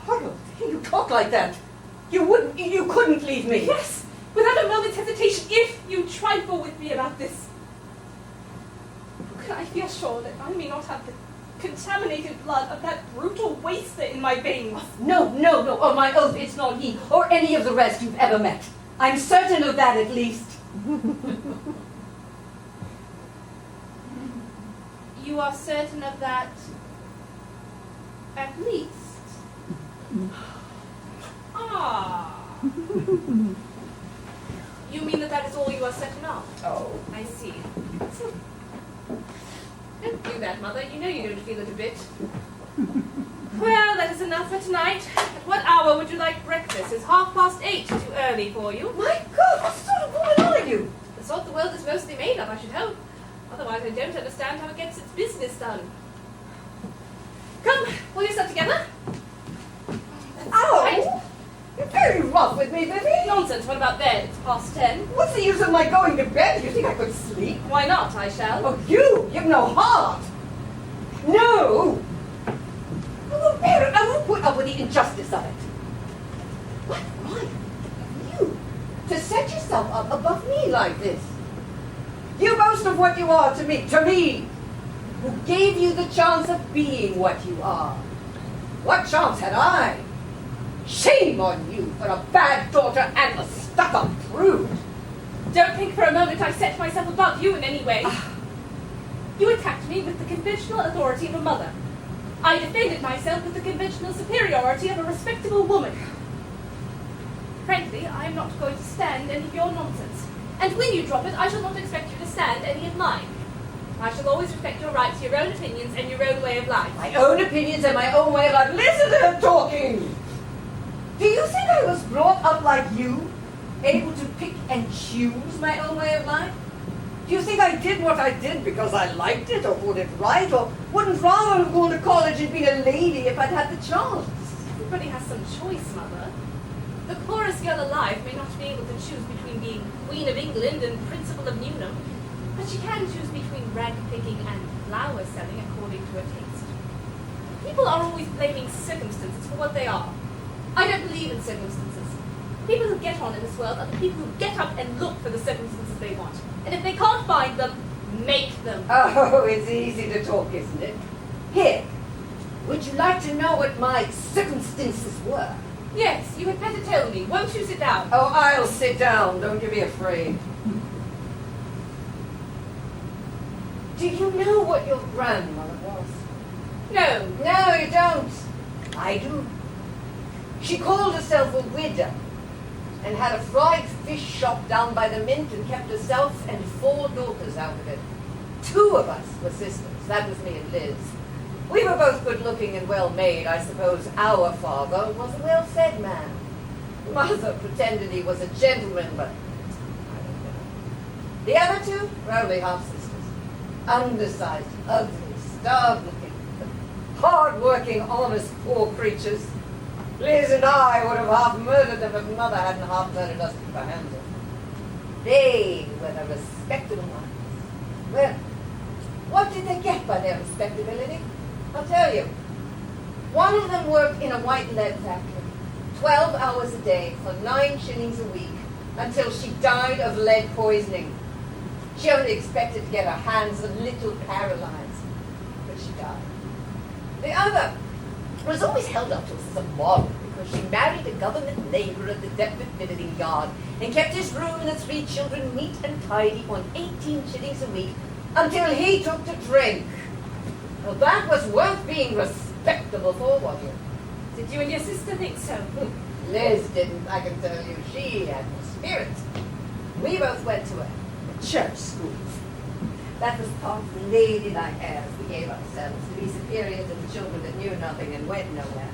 Horrible, you talk like that. You couldn't leave me. Yes, without a moment's hesitation, if you trifle with me about this. Can I feel sure that I may not have the contaminated blood of that brutal waster in my veins? No, on my oath it's not he, or any of the rest you've ever met. I'm certain of that at least. You are certain of that at least? Ah. You mean that is all you are certain of? Oh. I see. Don't do that, Mother. You know you don't feel it a bit. Well, that is enough for tonight. At what hour would you like breakfast? Is 8:30 too early for you? My God, what sort of woman are you? The sort the world is mostly made of, I should hope. Otherwise, I don't understand how it gets its business done. Come, pull yourself together. Ow! Right. You're very rough with me, Vivi. Nonsense, what about bed? It's past 10. What's the use of my going to bed? You think I could sleep? Why not? I shall. Oh, you've no heart. No! I won't bear it. I won't put up with the injustice of it. What right have you to set yourself up above me like this? You boast of what you are to me, who gave you the chance of being what you are. What chance had I? Shame on you for a bad daughter and a stuck-up prude. Don't think for a moment I set myself above you in any way. You attacked me with the conventional authority of a mother. I defended myself with the conventional superiority of a respectable woman. Frankly, I am not going to stand any of your nonsense. And when you drop it, I shall not expect you to stand any of mine. I shall always respect your right to your own opinions and your own way of life. My own opinions and my own way of life. Listen to her talking! Do you think I was brought up like you? Able to pick and choose my own way of life? Do you think I did what I did because I liked it or thought it right, or wouldn't rather have gone to college and been a lady if I'd had the chance? Everybody has some choice, Mother. The poorest girl alive may not be able to choose between being Queen of England and Principal of Newnham, but she can choose between rag picking and flower selling according to her taste. People are always blaming circumstances for what they are. I don't believe in circumstances. People who get on in this world are the people who get up and look for the circumstances they want. And if they can't find them, make them. Oh, it's easy to talk, isn't it? Here, would you like to know what my circumstances were? Yes, you had better tell me. Won't you sit down? Oh, I'll sit down. Don't you be afraid. Do you know what your grandmother was? No. No, you don't. I do. She called herself a widow and had a fried fish shop down by the Mint and kept herself and 4 daughters out of it. 2 of us were sisters. That was me and Liz. We were both good-looking and well-made. I suppose our father was a well-fed man. Mother pretended he was a gentleman, but I don't know. The other 2 were only half-sisters. Undersized, ugly, starved-looking, hard-working, honest, poor creatures. Liz and I would have half murdered them if Mother hadn't half murdered us with her hands on. They were the respectable ones. Well, what did they get by their respectability? I'll tell you. One of them worked in a white lead factory, 12 hours a day for 9 shillings a week until she died of lead poisoning. She only expected to get her hands a little paralyzed, but she died. The other was always held up to us as a model because she married a government labourer at the Deptford Finishing Yard and kept his room and the 3 children neat and tidy on 18 shillings a week until he took to drink. Well, that was worth being respectable for, wasn't it? Did you and your sister think so? Liz didn't, I can tell you. She had the spirit. We both went to a church school. That was part of the ladylike airs we gave ourselves to be superior to the children that knew nothing and went nowhere.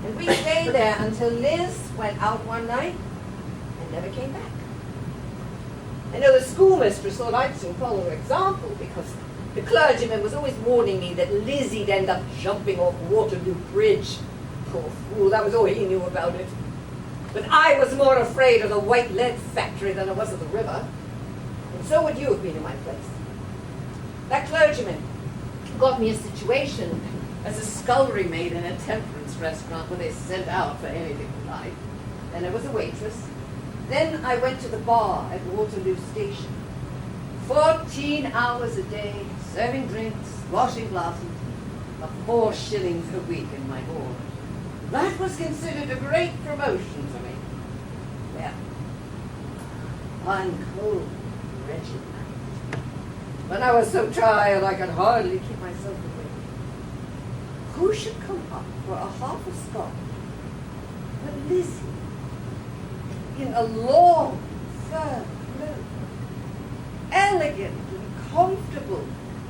And we stayed there until Liz went out one night and never came back. I know the schoolmistress thought I'd soon follow her example because the clergyman was always warning me that Lizzie'd end up jumping off Waterloo Bridge. Poor fool, that was all he knew about it. But I was more afraid of the white lead factory than I was of the river. And so would you have been in my place. That clergyman got me a situation as a scullery maid in a temperance restaurant where they sent out for anything you like. Then I was a waitress. Then I went to the bar at Waterloo Station. 14 hours a day, serving drinks, washing glasses, for 4 shillings a week in my board. That was considered a great promotion for me. Well, one cold, wretched night, when I was so tired I could hardly keep myself awake, who should come up for a half a scotch but Lizzie, in a long fur cloak, elegant and comfortable,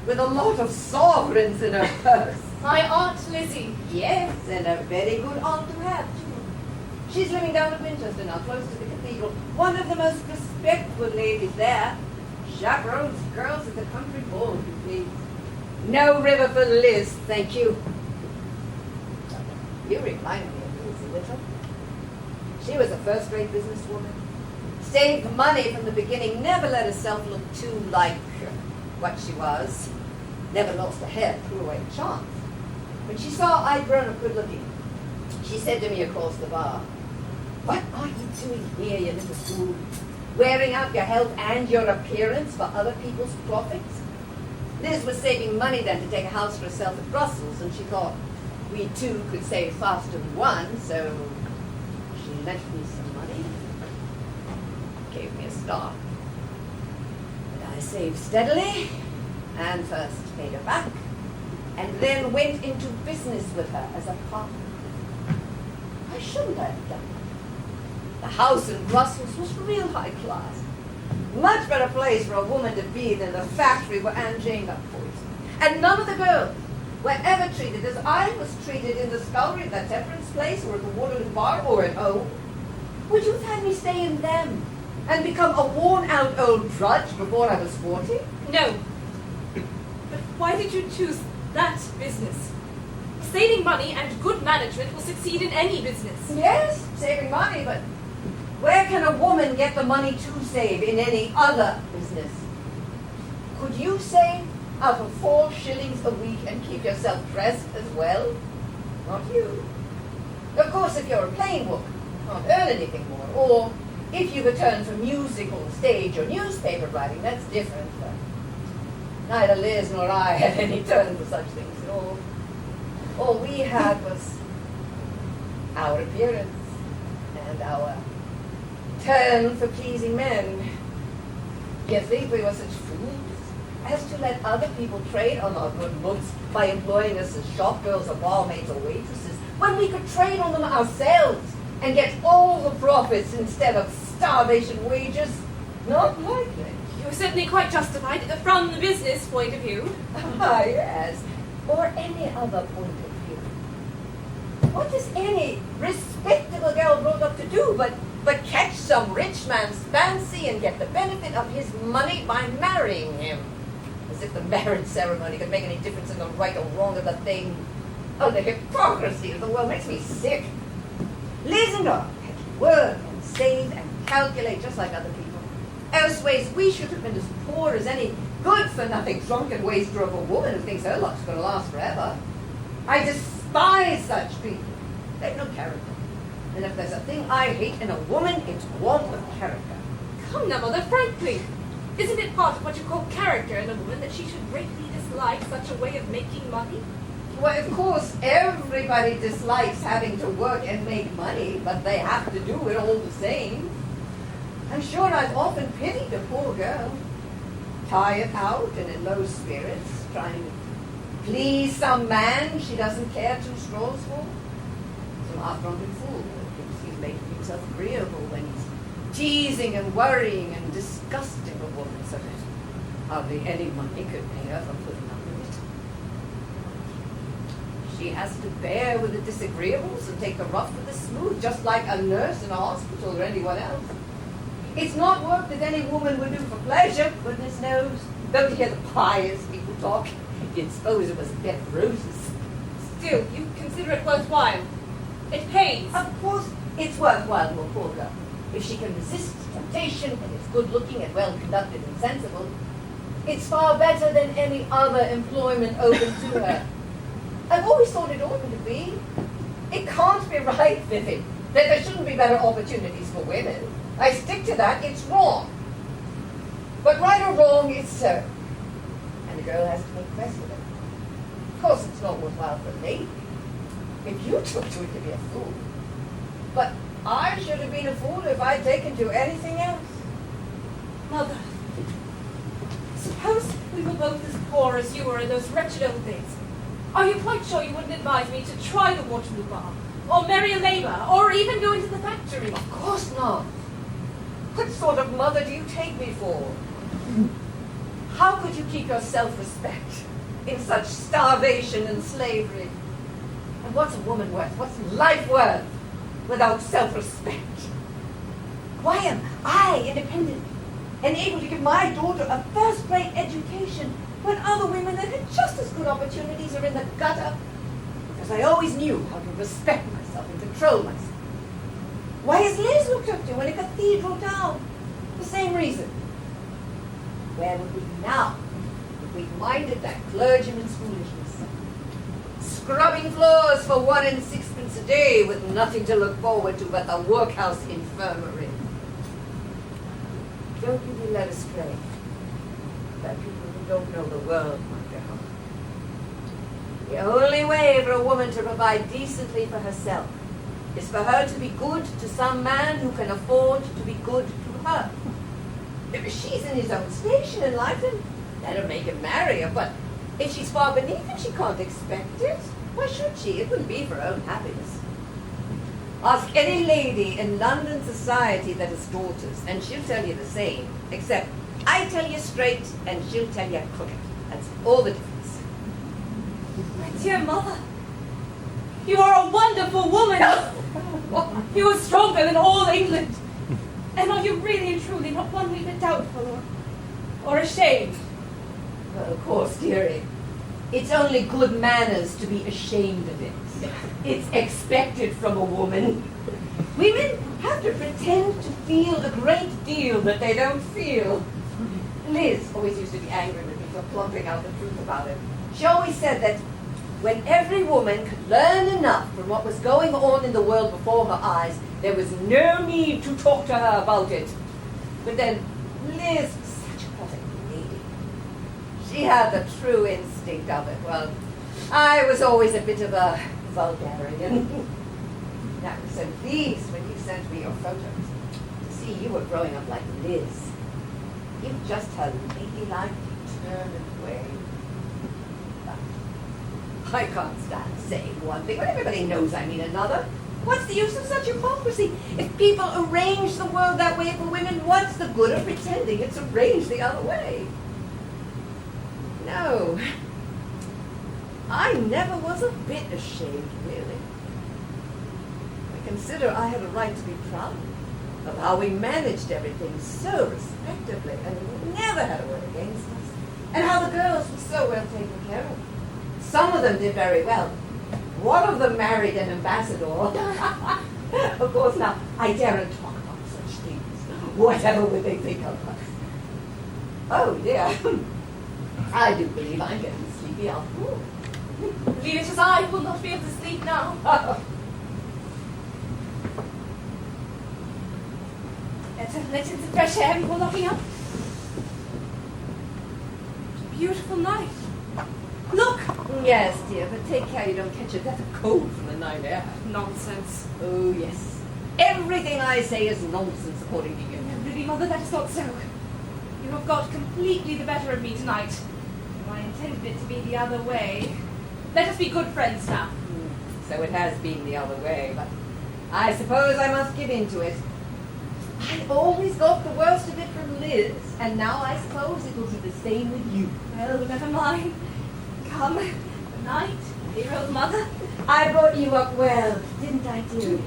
with a lot of sovereigns in her purse. My Aunt Lizzie. Yes, and a very good aunt to have, too. She's living down at Winchester now, close to the cathedral. One of the most respectable ladies there. Chaperones girls at the country ball, if you please. No river for Liz, thank you. You remind me of Liz a little. She was a first-rate businesswoman. Saved money from the beginning, never let herself look too like what she was. Never lost a head, threw away a chance. When she saw I'd grown up good-looking, she said to me across the bar, "What are you doing here, you little fool? Wearing out your health and your appearance for other people's profits?" Liz was saving money then to take a house for herself in Brussels, and she thought we two could save faster than one, so she lent me some money, gave me a start. But I saved steadily, and first paid her back, and then went into business with her as a partner. Why shouldn't I have done that? The house in Brussels was real high class. Much better place for a woman to be than the factory where Aunt Jane got poisoned. And none of the girls were ever treated as I was treated in the scullery at that temperance place or at the Waterloo Bar or at home. Would you have had me stay in them and become a worn-out old drudge before I was 40? No. But why did you choose that business? Saving money and good management will succeed in any business. Yes, saving money, but where can a woman get the money to save in any other business? Could you save out of 4 shillings a week and keep yourself dressed as well? Not you. Of course, if you're a plain woman, you can't earn anything more. Or if you return from musical, stage, or newspaper writing, that's different. But neither Liz nor I had any turn for such things at all. All we had was our appearance and our turn for pleasing men. You think we were such fools as to let other people trade on our good looks by employing us as shop girls or barmaids or waitresses when we could trade on them ourselves and get all the profits instead of starvation wages? Not likely. You're certainly quite justified from the business point of view. Ah, yes. Or any other point of view. What is any respectable girl brought up to do but catch some rich man's fancy and get the benefit of his money by marrying him? As if the marriage ceremony could make any difference in the right or wrong of the thing. Oh, the hypocrisy of the world makes me sick. Liz and I had to work and save and calculate just like other people. Elseways, we should have been as poor as any good-for-nothing drunken waster of a woman who thinks her luck's going to last forever. I despise such people. They've no character. And if there's a thing I hate in a woman, it's want of character. Come now, Mother, frankly. Isn't it part of what you call character in a woman that she should greatly dislike such a way of making money? Well, of course, everybody dislikes having to work and make money, but they have to do it all the same. I'm sure I've often pitied a poor girl, tired out and in low spirits, trying to please some man she doesn't care 2 straws for. So half-drunken fool who thinks he's making himself agreeable when he's teasing and worrying and disgusting a woman so that hardly any money could pay her for putting up with it. She has to bear with the disagreeables and take the rough with the smooth, just like a nurse in a hospital or anyone else. It's not work that any woman would do for pleasure, goodness knows. Don't you hear the pious people talk? You'd suppose it was a bed of roses. Still, you consider it worthwhile. It pays. Of course, it's worthwhile to a poor girl. If she can resist temptation and is good-looking and well-conducted and sensible, it's far better than any other employment open to her. I've always thought it ought to be. It can't be right, Vivian, that there shouldn't be better opportunities for women. I stick to that. It's wrong. But right or wrong, it's so. And the girl has to make the best of it. Of course, it's not worthwhile for a lady. If you took to it to be a fool. But I should have been a fool if I'd taken to anything else. Mother, suppose we were both as poor as you were in those wretched old days. Are you quite sure you wouldn't advise me to try the Waterloo bar, or marry a labourer, or even go into the factory? Of course not. What sort of mother do you take me for? How could you keep your self-respect in such starvation and slavery? And what's a woman worth? What's life worth without self-respect? Why am I independent and able to give my daughter a first-rate education when other women that had just as good opportunities are in the gutter? Because I always knew how to respect myself and control myself. Why is Liz looked up to in a cathedral town? The same reason. Where would we be now if we minded that clergyman's foolishness? Scrubbing floors for 1 and 6pence a day with nothing to look forward to but the workhouse infirmary. Don't you be led astray by people who don't know the world, my girl. The only way for a woman to provide decently for herself is for her to be good to some man who can afford to be good to her. If she's in his own station in life, then that'll make him marry her. But if she's far beneath him, she can't expect it. Why should she? It wouldn't be for her own happiness. Ask any lady in London society that has daughters, and she'll tell you the same, except I tell you straight, and she'll tell you crooked. That's all the difference. My dear mother, you are a wonderful woman. You are stronger than all England. And are you really and truly not one wee bit doubtful or ashamed? Well, of course, dearie. It's only good manners to be ashamed of it. It's expected from a woman. Women have to pretend to feel a great deal that they don't feel. Liz always used to be angry with me for plumping out the truth about it. She always said that when every woman could learn enough from what was going on in the world before her eyes, there was no need to talk to her about it. But then Liz was such a perfect lady. She had the true instinct of it. Well, I was always a bit of a vulgarian. I was so pleased when you sent me your photos to see you were growing up like Liz. You've just her ladylike turn and way. I can't stand saying one thing when everybody knows I mean another. What's the use of such hypocrisy? If people arrange the world that way for women, what's the good of pretending it's arranged the other way? No. I never was a bit ashamed, really. I consider I had a right to be proud of how we managed everything so respectably and never had a word against us. And how the girls were so well taken care of. Some of them did very well. One of them married an ambassador. Of course, now, I daren't talk about such things. Whatever would they think of us? Oh, dear. I do believe I'm getting sleepy after all. Leave it as I will not be able to sleep now. Let in the fresh air before locking up. Beautiful night. Look! Yes, dear, but take care you don't catch a death of cold from the night air. Nonsense. Oh, yes. Everything I say is nonsense, according to you. Really, Mother, that is not so. You have got completely the better of me tonight. I intended it to be the other way. Let us be good friends now. so it has been the other way, but I suppose I must give in to it. I always got the worst of it from Liz, and now I suppose it will be the same with you. Well, never mind. Come. Good night, dear old mother. I brought you up well, didn't I, dear?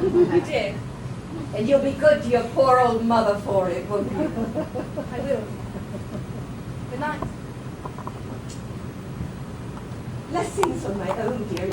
You did. And you'll be good to your poor old mother for it, won't you? I will. Good night. Blessings on my own, dear.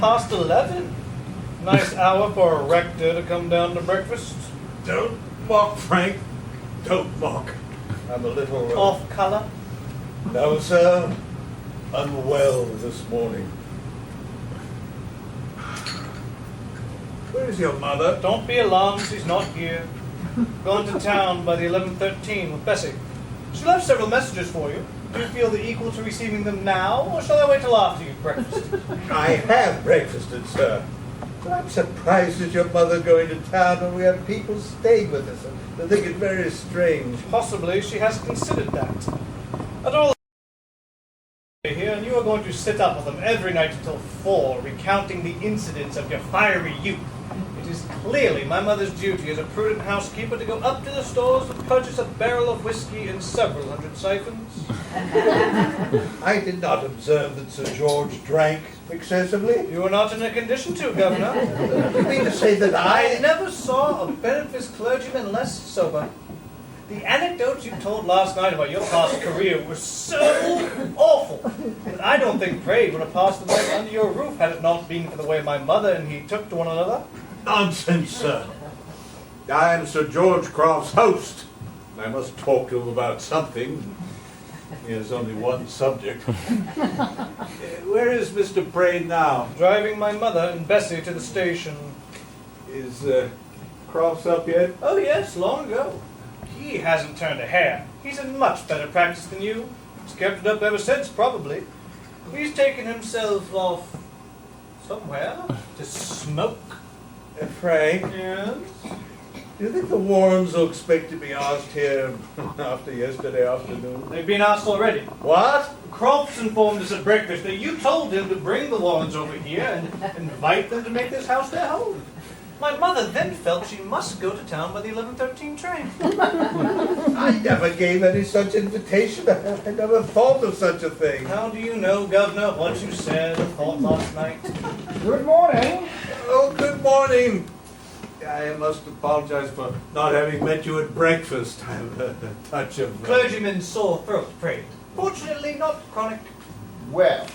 Past 11? Nice hour for a rector to come down to breakfast. Don't mock, Frank. Don't mock. I'm a little... Off colour? No, sir. Unwell this morning. Where's your mother? Don't be alarmed, she's not here. Gone to town by the 11:13 with Bessie. She left several messages for you. Do you feel the equal to receiving them now, or shall I wait till after you've breakfasted? I have breakfasted, sir. But I'm surprised at your mother going to town when we have people staying with us. I think it very strange. Possibly she has considered that. At all here, and you are going to sit up with them every night until 4, recounting the incidents of your fiery youth. It is clearly my mother's duty as a prudent housekeeper to go up to the stores to purchase a barrel of whiskey and several hundred siphons. I did not observe that Sir George drank excessively. You are not in a condition to, Governor. You mean to say that I never saw a beneficed clergyman less sober. The anecdotes you told last night about your past career were so awful that I don't think Praed would have passed the night under your roof had it not been for the way my mother and he took to one another. Nonsense, sir. I am Sir George Croft's host. I must talk to him about something. He has only one subject. Where is Mr. Praed now? Driving my mother and Bessie to the station. Is Crofts up yet? Oh yes, long ago. He hasn't turned a hair. He's in much better practice than you. He's kept it up ever since, probably. He's taken himself off somewhere to smoke. Frank, Yes? do you think the Warrens will expect to be asked here after yesterday afternoon? They've been asked already. What? Crofts informed us at breakfast that you told him to bring the Warrens over here and invite them to make this house their home. My mother then felt she must go to town by the 11:13 train. I never gave any such invitation. I never thought of such a thing. How do you know, Governor, what you said or thought last night? Good morning. Oh, good morning. I must apologize for not having met you at breakfast. I have a touch of... Clergyman's sore throat, Praed. Fortunately, not chronic. Well,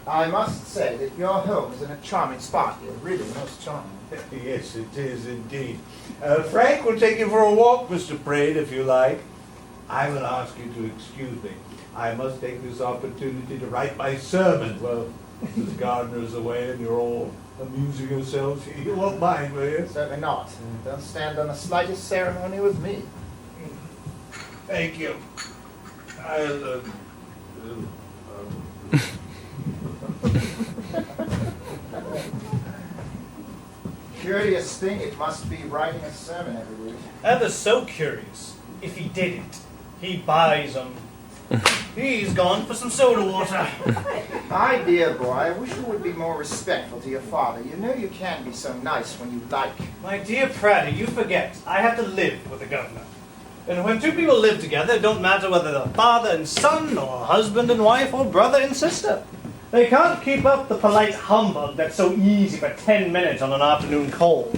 I must say that your home is in a charming spot. You're really most charming. Yes, it is indeed. Frank will take you for a walk, Mr. Praed, if you like. I will ask you to excuse me. I must take this opportunity to write my sermon. Well, Mrs. Gardner's away and you're all amusing yourselves. You won't mind, will you? Certainly not. Don't stand on the slightest ceremony with me. Thank you. I'll, Curious thing it must be writing a sermon every week. Ever so curious. If he did it, he buys them. He's gone for some soda water. My dear boy, I wish you would be more respectful to your father. You know you can be so nice when you like. My dear Pratty, you forget. I have to live with the governor. And when two people live together, it don't matter whether they're father and son, or husband and wife, or brother and sister. They can't keep up the polite humbug that's so easy for 10 minutes on an afternoon call.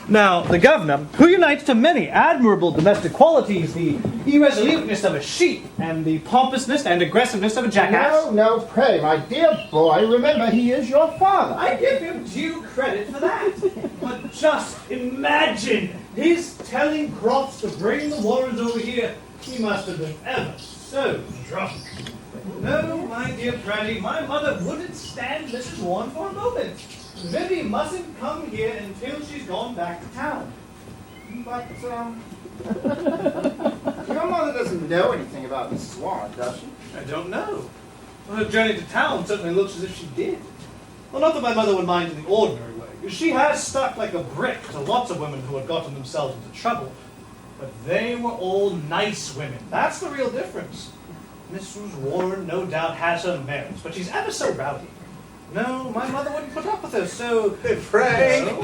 Now, the governor, who unites to many admirable domestic qualities the irresoluteness of a sheep and the pompousness and aggressiveness of a jackass. No, pray, my dear boy, remember he is your father. I give him due credit for that. But just imagine his telling Crofts to bring the Warrens over here. He must have been ever so drunk. No, my dear Praddy, my mother wouldn't stand Mrs. Warren for a moment. Vivi mustn't come here until she's gone back to town. But, your mother doesn't know anything about Mrs. Warren, does she? I don't know. Well, her journey to town certainly looks as if she did. Well, not that my mother would mind in the ordinary way. She has stuck like a brick to lots of women who had gotten themselves into trouble. But they were all nice women. That's the real difference. Mrs. Warren no doubt has her merits, but she's ever so rowdy. No, my mother wouldn't put up with her, so... Hey, Frank! No.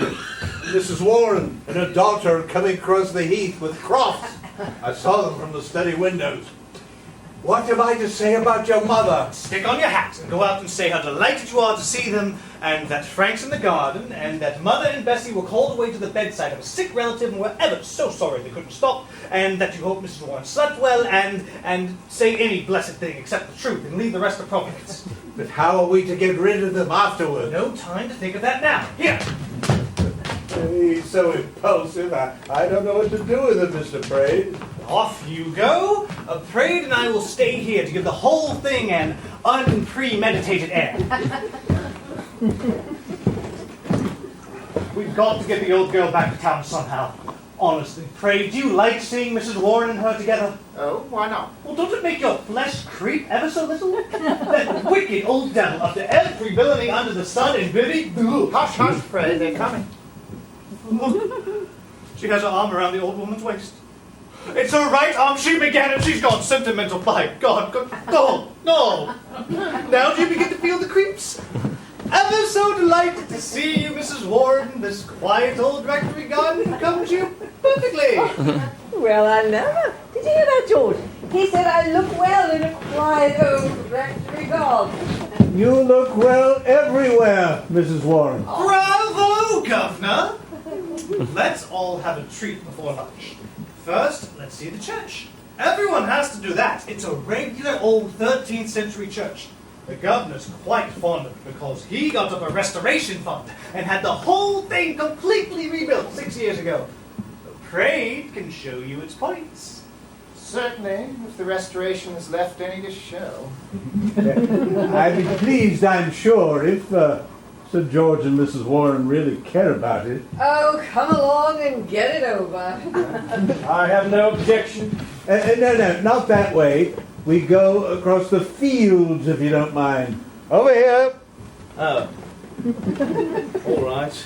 Mrs. Warren and her daughter are coming across the heath with Crofts. I saw them from the study windows. What am I to say about your mother? Stick on your hat and go out and say how delighted you are to see them, and that Frank's in the garden, and that Mother and Bessie were called away to the bedside of a sick relative and were ever so sorry they couldn't stop, and that you hope Mrs. Warren slept well, and say any blessed thing except the truth and leave the rest to Providence. But how are we to get rid of them afterward? No time to think of that now. Here! He's so impulsive, I don't know what to do with him, Mr. Praed. Off you go. Praed and I will stay here to give the whole thing an unpremeditated air. We've got to get the old girl back to town somehow. Honestly, Praed, do you like seeing Mrs. Warren and her together? Oh, why not? Well, don't it make your flesh creep ever so little? That wicked old devil, after every villainy under the sun, and Vivi... Hush, hush, pray, they're coming. Look, she has her arm around the old woman's waist. It's her right arm she began and she's gone sentimental. By God, no. Now do you begin to feel the creeps? Ever so delighted to see you, Mrs. Warren. This quiet old rectory garden comes you perfectly. Well, I never. Did you hear that, George? He said I look well in a quiet old rectory garden. You look well everywhere, Mrs. Warren. Bravo, Governor. Let's all have a treat before lunch. First, let's see the church. Everyone has to do that. It's a regular old 13th century church. The governor's quite fond of it because he got up a restoration fund and had the whole thing completely rebuilt 6 years ago. The Praed can show you its points. Certainly, if the restoration has left any to show. I'd be pleased, I'm sure, if Sir George and Mrs. Warren really care about it. Oh, come along and get it over. I have no objection. No, not that way. We go across the fields, if you don't mind. Over here. Oh. All right.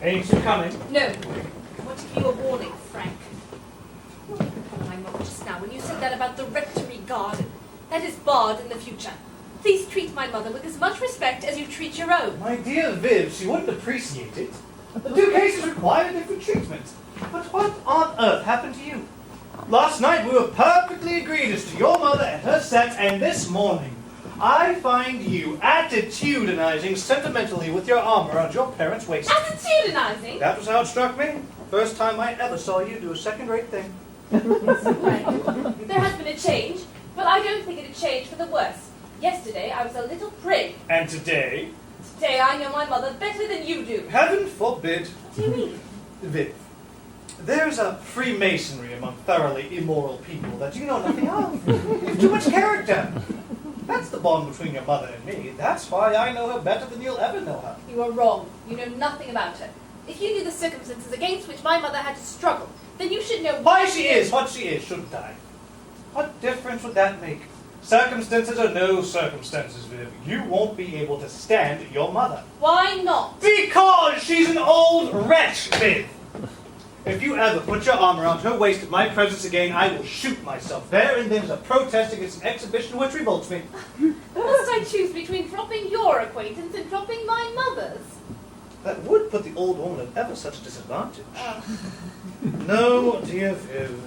Ain't you coming? No. What if you were warning, Frank? What did you call my mother just now when you said that about the rectory garden? That is barred in the future. Please treat my mother with as much respect as you treat your own. My dear Viv, she wouldn't appreciate it. The two cases require different treatment. But what on earth happened to you? Last night we were perfectly agreed as to your mother and her set, and this morning I find you attitudinizing sentimentally with your arm around your parents' waist. Attitudinizing? That was how it struck me. First time I ever saw you do a second-rate thing. Frank, there has been a change, but I don't think it had changed for the worse. Yesterday I was a little prig. And today? Today I know my mother better than you do. Heaven forbid. What do you mean? Viv, there's a Freemasonry among thoroughly immoral people that you know nothing of. You've too much character. That's the bond between your mother and me. That's why I know her better than you'll ever know her. You are wrong. You know nothing about her. If you knew the circumstances against which my mother had to struggle, then you should know Why she is what she is, shouldn't I? What difference would that make? Circumstances or no circumstances, Viv, you won't be able to stand your mother. Why not? Because she's an old wretch, Viv. If you ever put your arm around her waist in my presence again, I will shoot myself there and then as a protest against an exhibition which revolts me. Must I choose between dropping your acquaintance and dropping my mother's? That would put the old woman at ever such a disadvantage. No, dear Viv.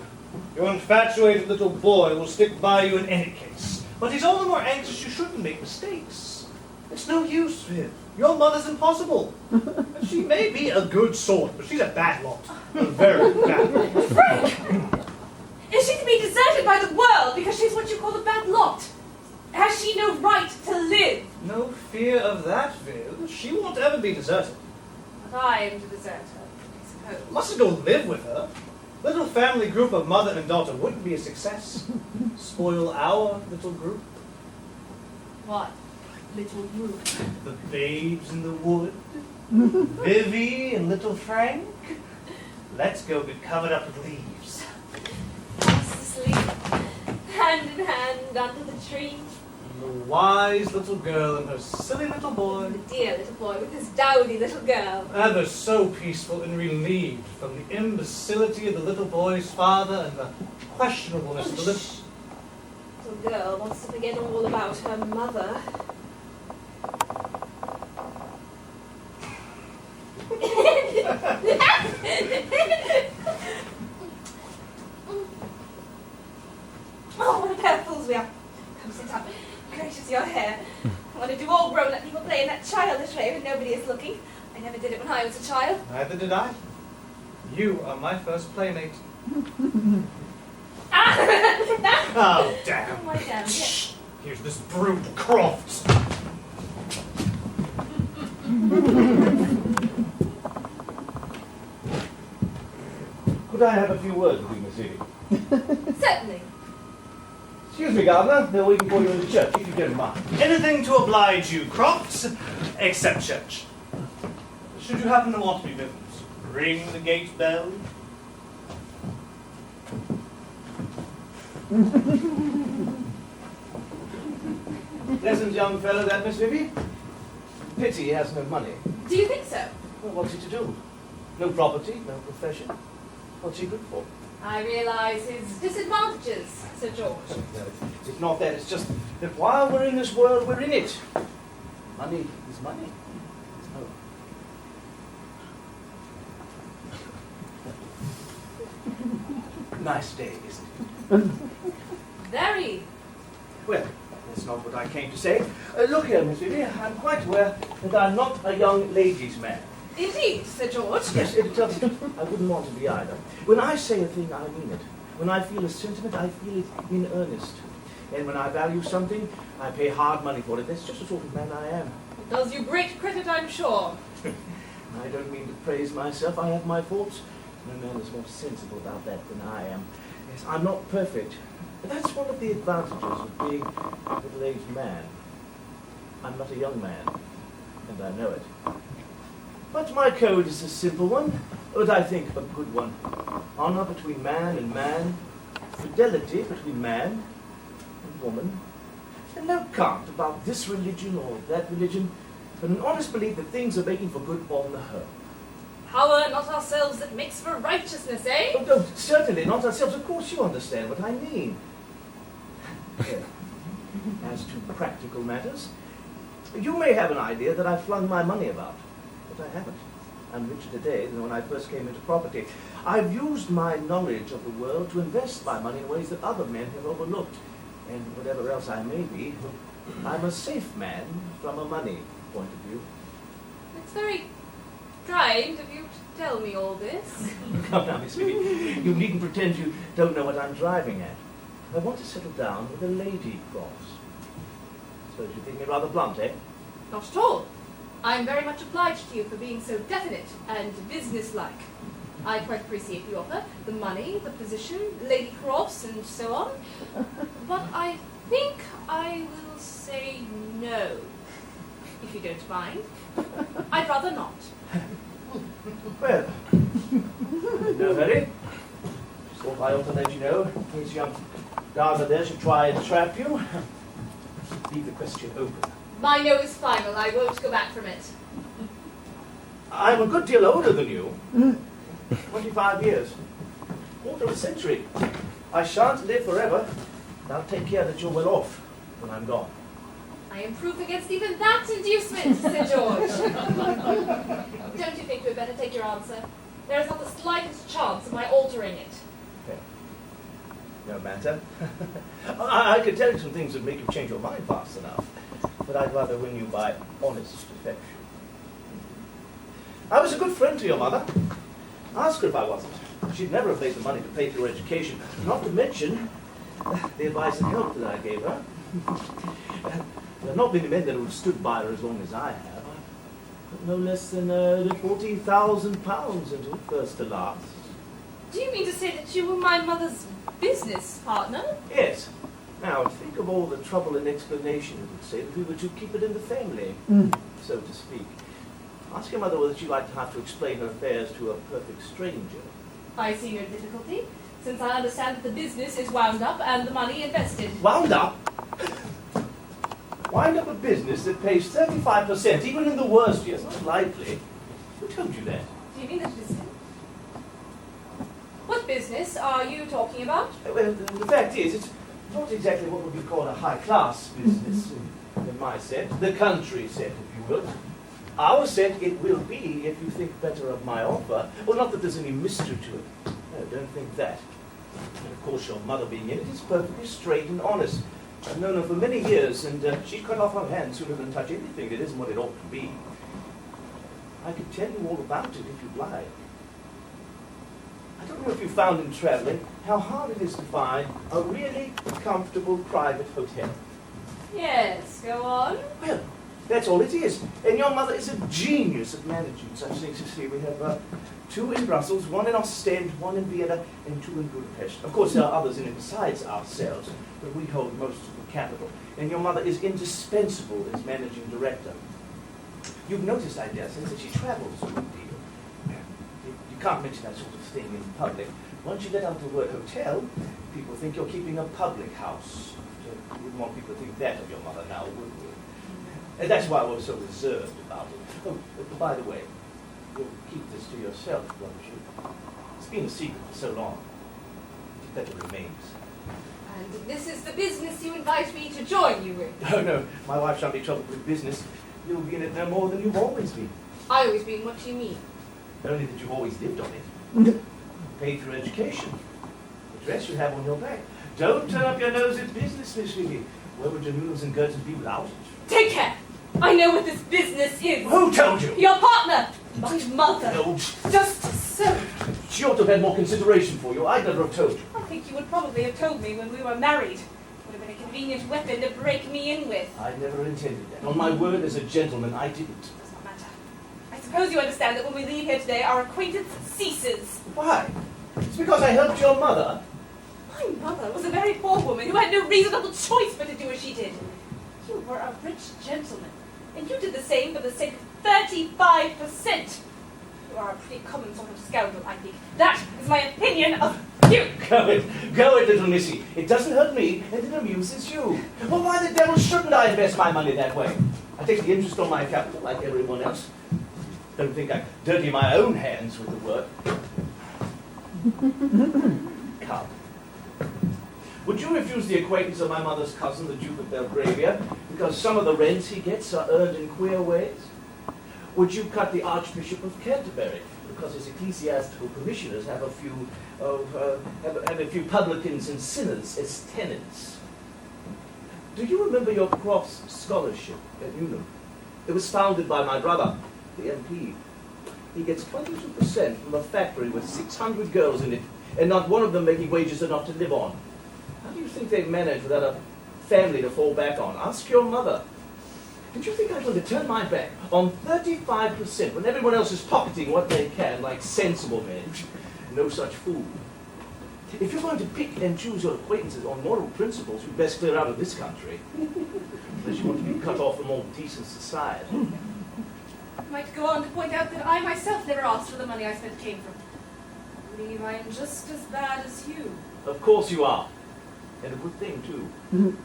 Your infatuated little boy will stick by you in any case. But he's all the more anxious you shouldn't make mistakes. It's no use, Viv. Your mother's impossible. She may be a good sort, but she's a bad lot. A very bad lot. Frank! Is she to be deserted by the world because she's what you call a bad lot? Has she no right to live? No fear of that, Viv. She won't ever be deserted. But I am to desert her, I suppose. Mustn't go live with her. Little family group of mother and daughter wouldn't be a success. Spoil our little group. What little group? The babes in the wood. Vivy and little Frank. Let's go get covered up with leaves. Fast asleep, hand in hand under the tree. The wise little girl and her silly little boy. The dear little boy with his dowdy little girl. Ever so peaceful and relieved from the imbecility of the little boy's father and the questionableness of the little... Little girl wants to forget all about her mother. Oh, what a pair of fools we are. Come sit up. Gracious, your hair. I want to do all grown-up people play in that childish way when nobody is looking. I never did it when I was a child. Neither did I. You are my first playmate. Oh, damn. Oh, my damn. Shh. Here's this brute, Crofts. Could I have a few words with you, Miss Evie? Certainly. Excuse me, Governor. They're waiting for you in the church, if you don't mind. Anything to oblige you, Crofts, except church. Should you happen to want to be business, ring the gate bell. Pleasant young fellow, that, Miss Vivie. Pity he has no money. Do you think so? Well, what's he to do? No property, no profession. What's he good for? I realise his disadvantages, Sir George. No, it's not that. It's just that while we're in this world, we're in it. Money is money. Oh. Nice day, isn't it? Very. Well, that's not what I came to say. Look here, Miss Vivie, I'm quite aware that I'm not a young ladies' man. Indeed, Sir George. Yes, I wouldn't want to be either. When I say a thing, I mean it. When I feel a sentiment, I feel it in earnest. And when I value something, I pay hard money for it. That's just the sort of man I am. It does you great credit, I'm sure. I don't mean to praise myself. I have my faults. No man is more sensible about that than I am. Yes, I'm not perfect. But that's one of the advantages of being a middle-aged man. I'm not a young man, and I know it. But my code is a simple one, but I think a good one. Honor between man and man, fidelity between man and woman, and no cant about this religion or that religion, but an honest belief that things are making for good on the whole. Power not ourselves that makes for righteousness, eh? Oh, no, certainly not ourselves. Of course you understand what I mean. Well, as to practical matters, you may have an idea that I flung my money about. But I haven't. I'm richer today than when I first came into property. I've used my knowledge of the world to invest my money in ways that other men have overlooked. And whatever else I may be, I'm a safe man from a money point of view. It's very kind of you to tell me all this. Come now, Miss Vivie, you needn't pretend you don't know what I'm driving at. I want to settle down with a lady, Cross. Suppose you think me rather blunt, eh? Not at all. I'm very much obliged to you for being so definite and businesslike. I quite appreciate the offer, the money, the position, Lady Cross, and so on. But I think I will say no, if you don't mind. I'd rather not. Well, no hurry. Just thought I ought to let you know, in case young Gaza there should try and trap you. Leave the question open. My no is final. I won't go back from it. I'm a good deal older than you. 25 years. Quarter of a century. I shan't live forever. I'll take care that you're well off when I'm gone. I am proof against even that inducement, Sir George. Don't you think we'd better take your answer? There is not the slightest chance of my altering it. No matter. I could tell you some things that make you change your mind fast enough, but I'd rather win you by honest affection. I was a good friend to your mother. Ask her if I wasn't. She'd never have made the money to pay for your education, not to mention the advice and help that I gave her. There have not many men that have stood by her as long as I have. I put no less than £40,000 into it, first to last. Do you mean to say that you were my mother's business partner? Yes. Now, think of all the trouble and explanation it would save if we were to keep it in the family, so to speak. Ask your mother whether she'd like to have to explain her affairs to a perfect stranger. I see no difficulty, since I understand that the business is wound up and the money invested. Wound up? Wind up a business that pays 35%, even in the worst years. Not likely. Who told you that? Do you mean that it is? What business are you talking about? Well, the fact is, it's not exactly what would be called a high-class business in my set. The country set, if you will. Our set it will be if you think better of my offer. Well, not that there's any mystery to it. No, don't think that. And of course, your mother being in it is perfectly straight and honest. I've known her for many years, and she'd cut off her hand sooner than touch anything that isn't what it ought to be. I could tell you all about it if you'd like. I don't know if you found in traveling how hard it is to find a really comfortable private hotel. Yes, go on. Well, that's all it is. And your mother is a genius at managing such things. You see, we have 2 in Brussels, 1 in Ostend, 1 in Vienna, and 2 in Budapest. Of course, there are others in it besides ourselves, but we hold most of the capital. And your mother is indispensable as managing director. You've noticed, I dare say, that she travels a good deal. You can't mention that sort of thing in public. Once you let out the word hotel, people think you're keeping a public house. So we wouldn't want people to think that of your mother now, would we? And that's why I was so reserved about it. Oh, but by the way, you'll keep this to yourself, won't you? It's been a secret for so long. That it remains. And this is the business you invite me to join you in? Oh, no, my wife shan't be troubled with business. You'll be in it no more than you've always been. I always been, what do you mean? Only that you've always lived on it. Paid for education. The dress you have on your back. Don't turn up your nose at business, Miss Vicky. Where would your noodles and Gertrude be without it? Take care! I know what this business is. Who told you? Your partner! My mother! No, Just so. she ought to have had more consideration for you. I'd never have told you. I think you would probably have told me when we were married. It would have been a convenient weapon to break me in with. I never intended that. On my word as a gentleman, I didn't. Does not matter. I suppose you understand that when we leave here today, our acquaintance ceases. Why? It's because I helped your mother. My mother was a very poor woman who had no reasonable choice but to do as she did. You were a rich gentleman, and you did the same for the sake of 35%. You are a pretty common sort of scoundrel, I think. That is my opinion of you. Go it, little missy. It doesn't hurt me, and it amuses you. Well, why the devil shouldn't I invest my money that way? I take the interest on my capital like everyone else. Don't think I dirty my own hands with the work. Come. Would you refuse the acquaintance of my mother's cousin, the Duke of Belgravia, because some of the rents he gets are earned in queer ways? Would you cut the Archbishop of Canterbury, because his ecclesiastical commissioners have a few publicans and sinners as tenants? Do you remember your Crofts Scholarship at Newnham? It was founded by my brother, the MP. He gets 22% from a factory with 600 girls in it, and not one of them making wages enough to live on. How do you think they've managed without a family to fall back on? Ask your mother. Did you think I'm going to turn my back on 35% when everyone else is pocketing what they can like sensible men? No such fool. If you're going to pick and choose your acquaintances on moral principles, you'd best clear out of this country. Unless you want to be cut off from all decent society. I might go on to point out that I myself never asked where the money I spent came from. I believe I am just as bad as you. Of course you are. And a good thing, too.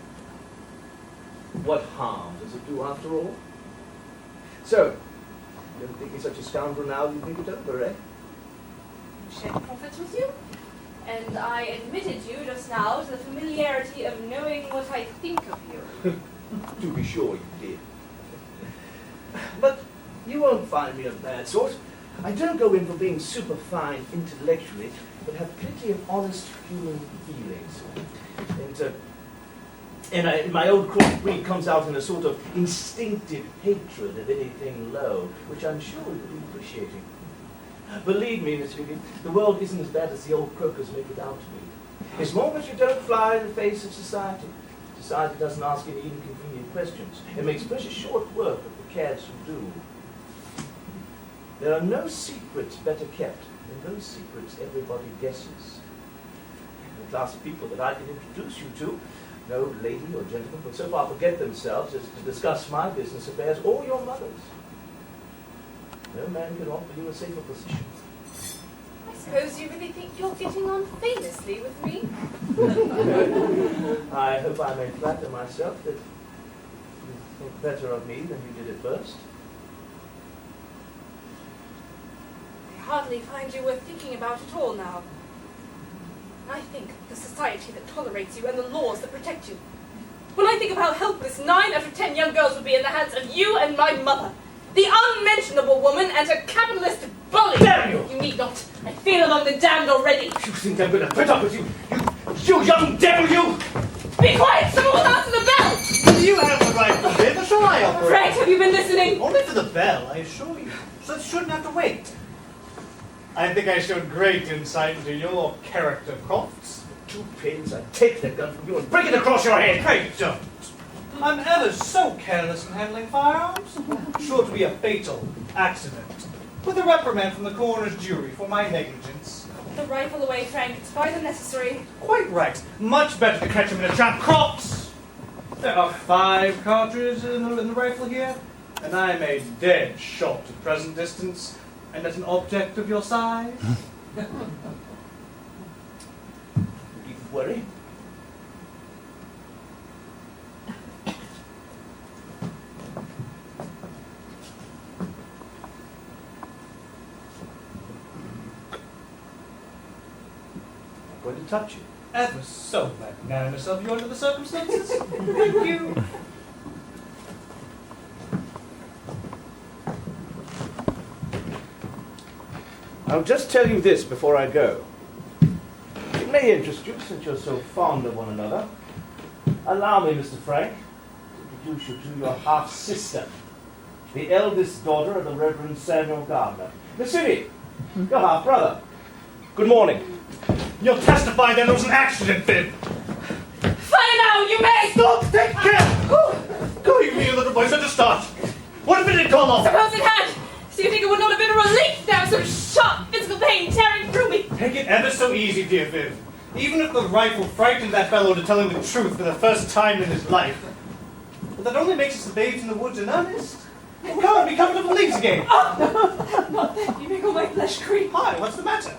What harm does it do, after all? So, you don't think he's such a scoundrel now, you think it over, eh? Shared profits with you, and I admitted you just now to the familiarity of knowing what I think of you. To be sure you did. But you won't find me a bad sort. I don't go in for being super fine intellectually, but have plenty of honest human feelings. And my old crossbreed comes out in a sort of instinctive hatred of anything low, which I'm sure you will be appreciating. Believe me, Miss Vivian, the world isn't as bad as the old croakers make it out to be. As long as you don't fly in the face of society, society doesn't ask any inconvenient questions. It makes precious short work of the cads who do. There are no secrets better kept than those secrets everybody guesses. The class of people that I can introduce you to, no lady or gentleman will so far forget themselves as to discuss my business affairs or your mother's. No man can offer you a safer position. I suppose you really think you're getting on famously with me? I hope I may flatter myself that you think better of me than you did at first. I hardly find you worth thinking about at all now. I think of the society that tolerates you and the laws that protect you. When I think of how helpless 9 out of 10 young girls would be in the hands of you and my mother, the unmentionable woman and her capitalist bully. Damn you! You need not. I feel among the damned already. You think I'm going to put up with you? You young devil, you! Be quiet! Someone will answer the bell! You have the right to bid, or shall I operate? Frank, have you been listening? Only for the bell, I assure you. So it shouldn't have to wait. I think I showed great insight into your character, Crofts. 2 pins, I take that gun from you and break it across your head. Pray don't. I'm ever so careless in handling firearms. Sure to be a fatal accident. With a reprimand from the coroner's jury for my negligence. The rifle away, Frank. It's quite unnecessary. Quite right. Much better to catch him in a trap. Crofts! There are 5 cartridges in the rifle here, and I'm a dead shot at present distance, and at an object of your size. Needn't worry. I'm going to touch you. Ever so magnanimous of you under the circumstances. Thank you. I'll just tell you this before I go. It may interest you, since you're so fond of one another. Allow me, Mr. Frank, to introduce you to your half-sister, the eldest daughter of the Reverend Samuel Gardner. Miss Vivian, your half-brother. Good morning. You'll testify that it was an accident, Viv. Fire now, you may! Stop! Take care! Go, you mean little boy, such a start. What if it had gone off? Suppose it had! So you think it would not have been a relief to have some sharp physical pain tearing through me? Take it ever so easy, dear Viv. Even if the rifle frightened that fellow into telling the truth for the first time in his life, but that only makes us the babes in the woods in earnest. Come on, be covered up with leaves again. Oh, not that. You make all my flesh creep. Hi, what's the matter?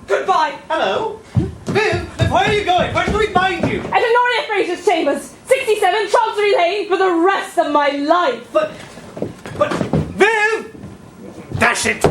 Goodbye. Hello? Viv, where are you going? Where shall we find you? At Honoria Fraser's chambers, 67 Chancery Lane, for the rest of my life. But, Viv! Dash it!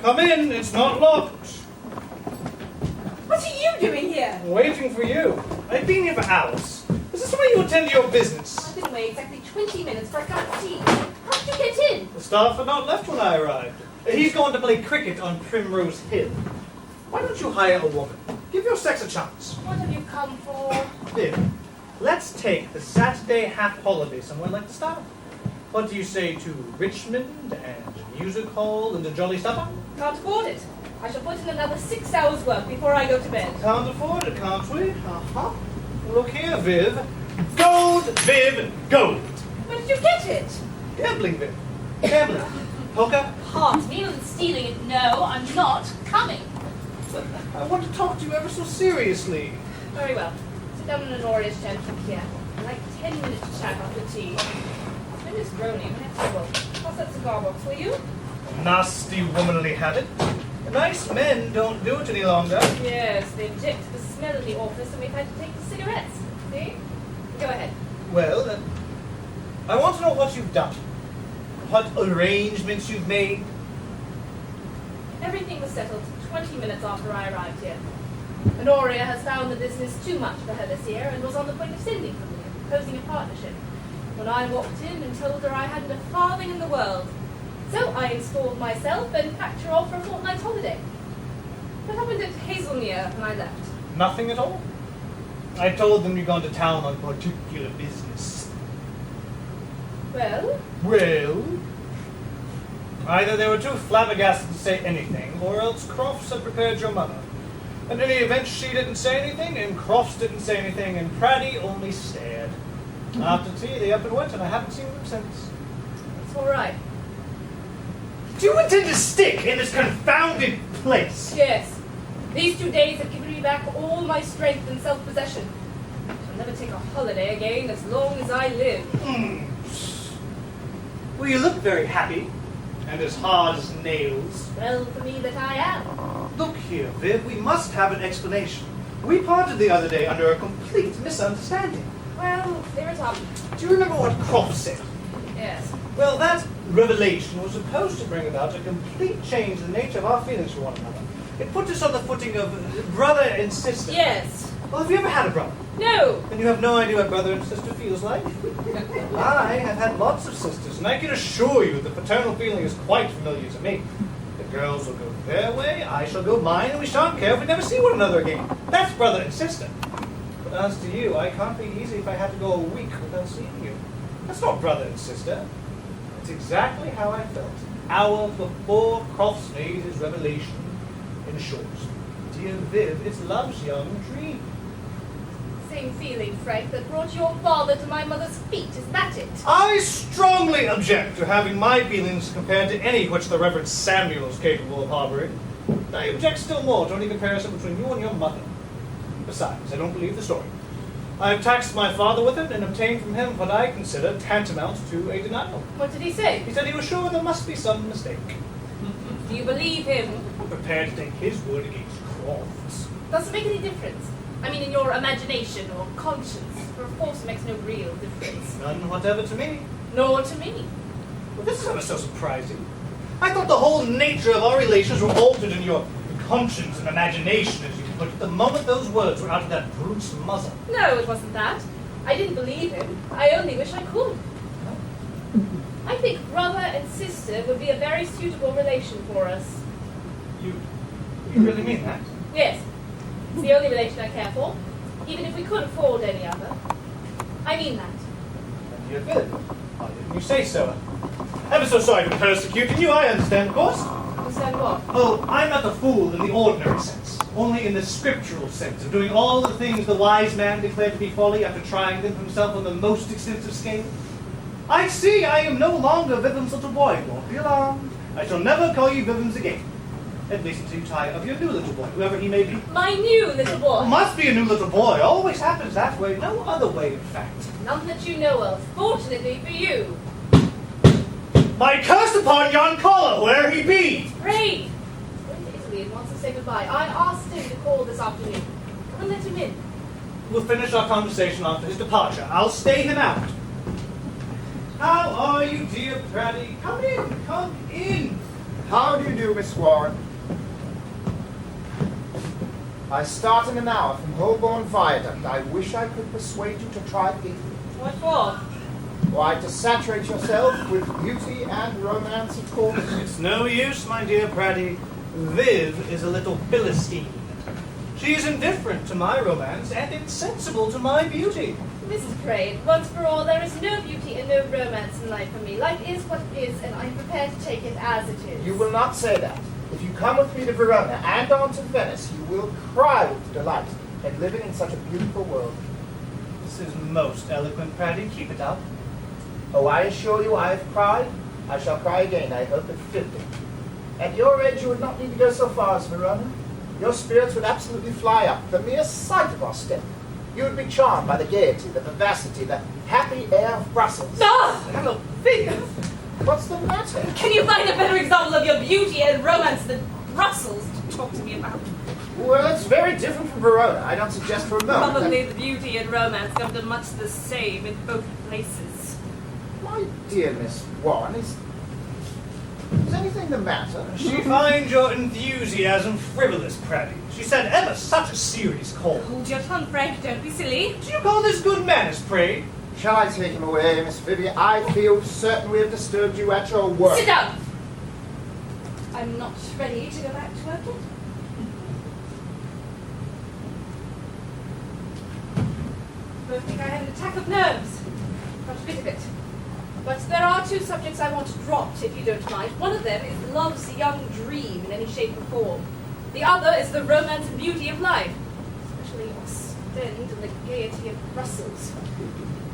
Come in, it's not locked. What are you doing here? Waiting for you. I've been here for hours. Is this the way you attend to your business? I've been away exactly 20 minutes for a cup of tea. How did you get in? The staff had not left when I arrived. He's gone to play cricket on Primrose Hill. Why don't you hire a woman? Give your sex a chance. What have you come for? Viv, let's take the Saturday half holiday somewhere like the Star. What do you say to Richmond and music hall and a jolly supper? Can't afford it. I shall put in another 6 hours' work before I go to bed. Can't afford it, can't we? Uh-huh. Look here, Viv. Gold, Viv, gold. Where did you get it? Gambling, Viv. Gambling. Poker. Part me and stealing it. No, I'm not coming. I want to talk to you ever so seriously. Very well. Sit down in an Honora's chair here. I'd like 10 minutes to chat after tea. Miss Roney, how's that cigar box for you? Nasty womanly habit. Nice men don't do it any longer. Yes, they object to the smell in the office and we've had to take the cigarettes. See? Go ahead. Well, I want to know what you've done. What arrangements you've made. Everything was settled 20 minutes after I arrived here. Honoria has found the business too much for her this year and was on the point of sending from me, proposing a partnership. When I walked in and told her I hadn't a farthing in the world. So I installed myself and packed her off for a fortnight's holiday. What happened at Hazelmere when I left? Nothing at all. I told them you'd gone to town on particular business. Well? Well? Either they were too flabbergasted to say anything, or else Crofts had prepared your mother. In any event, she didn't say anything, and Crofts didn't say anything, and Praddy only stared. After tea, they up and went, and I haven't seen them since. It's all right. Do you intend to stick in this confounded place? Yes. These 2 days have given me back all my strength and self-possession. I'll never take a holiday again as long as I live. Well, you look very happy, and as hard as nails. Well, for me that I am. Look here, Viv, we must have an explanation. We parted the other day under a complete misunderstanding. Well, there it up. Do you remember what Crofts said? Yes. Well, that revelation was supposed to bring about a complete change in the nature of our feelings for one another. It put us on the footing of brother and sister. Yes. Well, have you ever had a brother? No. Then you have no idea what brother and sister feels like. I have had lots of sisters, and I can assure you the paternal feeling is quite familiar to me. The girls will go their way, I shall go mine, and we shan't care if we never see one another again. That's brother and sister. But as to you, I can't be easy if I have to go a week without seeing you. That's not brother and sister. It's exactly how I felt. Hour before Crofts made his revelation. In short, dear Viv, it's love's young dream. Same feeling, Frank, that brought your father to my mother's feet. Is that it? I strongly object to having my feelings compared to any which the Reverend Samuel is capable of harboring. I object still more to any comparison between you and your mother. Besides, I don't believe the story. I have taxed my father with it and obtained from him what I consider tantamount to a denial. What did he say? He said he was sure there must be some mistake. Do you believe him? I'm prepared to take his word against Crofts. Does it make any difference? I mean, in your imagination or conscience, for of course it makes no real difference. None whatever to me. Nor to me. Well, this is ever so surprising. I thought the whole nature of our relations were altered in your conscience and imagination, as you put it, the moment those words were out of that brute's muzzle. No, it wasn't that. I didn't believe him. I only wish I could. I think brother and sister would be a very suitable relation for us. You really mean that? Yes. It's the only relation I care for, even if we could afford any other. I mean that. And you're good. Why didn't you say so? Ever so sorry for persecuting you, I understand, of course. Understand what? Oh, I'm not a fool in the ordinary sense, only in the scriptural sense of doing all the things the wise man declared to be folly after trying them himself on the most extensive scale. I see I am no longer Vivim's little boy. Don't be alarmed. I shall never call you Vivim's again. At least until you tire of your new little boy, whoever he may be. My new little boy. Must be a new little boy. Always happens that way. No other way, in fact. None that you know of. Fortunately for you. My curse upon yon collar, where he be! Pray! He's going to Italy and wants to say goodbye. I asked him to call this afternoon. Come and let him in. We'll finish our conversation after his departure. I'll stay him out. How are you, dear Praddy? Come in, come in. How do you do, Miss Warren? I start in an hour from Holborn Viaduct. I wish I could persuade you to try Italy. What for? Why, to saturate yourself with beauty and romance, of course. It's no use, my dear Praddy. Viv is a little Philistine. She is indifferent to my romance and insensible to my beauty. Mrs. Praed, once for all, there is no beauty and no romance in life for me. Life is what it is, and I am prepared to take it as it is. You will not say that. If you come with me to Verona and on to Venice, you will cry with delight at living in such a beautiful world. This is most eloquent, Praddy. Keep it up. Oh, I assure you I have cried. I shall cry again, I hope, at 50. At your age, you would not need to go so far as Verona. Your spirits would absolutely fly up. The mere sight of our step. You would be charmed by the gaiety, the vivacity, the happy air of Brussels. Ah! Hello, Fig! What's the matter? Can you find a better example of your beauty and romance than Brussels to talk to me about? Well, it's very different from Verona. I don't suggest for a moment. Probably the beauty and romance come to much the same in both places. My dear Miss Warren, is anything the matter? She finds your enthusiasm frivolous, Praddy. She said ever such a serious call. Hold your tongue, Frank. Don't be silly. Do you call this good manners, pray? Shall I take him away, Miss Vivian? I feel certain we have disturbed you at your work. Sit down. I'm not ready to go back to work yet. I think I had an attack of nerves. Got a bit of it. But there are two subjects I want dropped, if you don't mind. One of them is love's young dream in any shape or form. The other is the romance and beauty of life, especially Ostend and the gaiety of Brussels.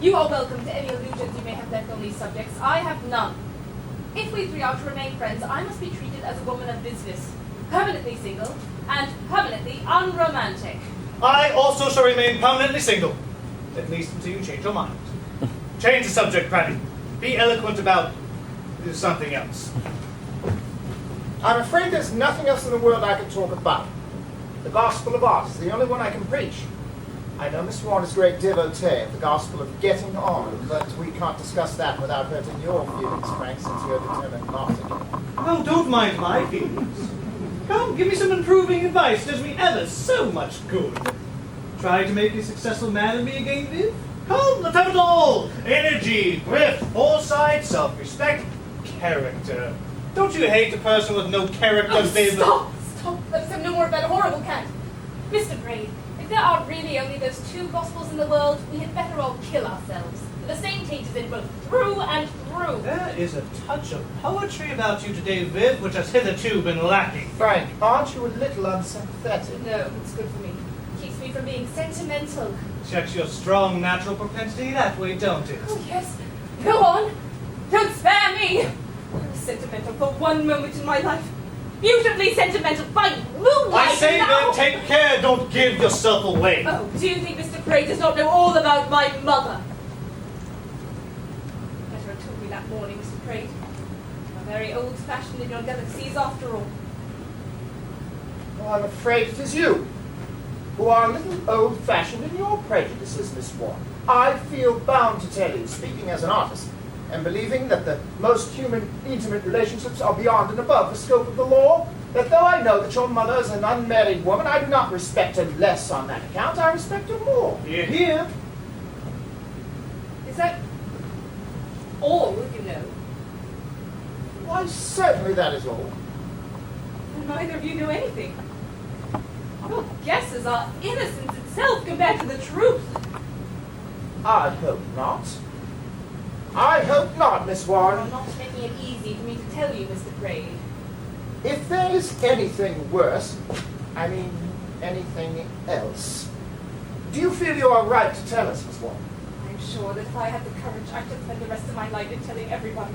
You are welcome to any allusions you may have left on these subjects. I have none. If we three are to remain friends, I must be treated as a woman of business, permanently single, and permanently unromantic. I also shall remain permanently single, at least until you change your mind. Change the subject, Praddy. Be eloquent about something else. I'm afraid there's nothing else in the world I can talk about. The gospel of art is the only one I can preach. I know Miss Warren is a great devotee of the gospel of getting on, but we can't discuss that without hurting your feelings, Frank, since you're determined not to. No, don't mind my feelings. Come, give me some improving advice. Does me ever so much good. Try to make a successful man of me again, Viv? Come, let's have it all. Energy, thrift, foresight, self-respect, character. Don't you hate a person with no character, Oh, Viv? stop! Let's have no more of that horrible cat. Mr. Braid, if there are really only those two gospels in the world, we had better all kill ourselves. The same taint is in both through and through. There is a touch of poetry about you today, Viv, which has hitherto been lacking. Frank, aren't you a little unsympathetic? No, it's good for me. Keeps me from being sentimental. Checks your strong natural propensity that way, don't it? Oh, yes. Go on. Don't spare me. I was sentimental for one moment in my life. Beautifully sentimental by moonlight. I say now. then, take care, don't give yourself away. Oh, do you think Mr. Praed does not know all about my mother? Better have told me that morning, Mr. Praed. I'm very old-fashioned in your galaxies after all. Well, I'm afraid it is you who are a little old-fashioned in your prejudices, Miss Warren. I feel bound to tell you, speaking as an artist, and believing that the most human, intimate relationships are beyond and above the scope of the law, that though I know that your mother is an unmarried woman, I do not respect her less on that account. I respect her more. Hear, hear. Is that all you know? Why, certainly that is all. And neither of you know anything. Your guesses are innocence itself compared to the truth. I hope not. I hope not, Miss Warren. You're not making it easy for me to tell you, Mr. Praed. If there is anything worse, I mean anything else, do you feel you are right to tell us, Miss Warren? I'm sure that if I had the courage, I could spend the rest of my life in telling everybody.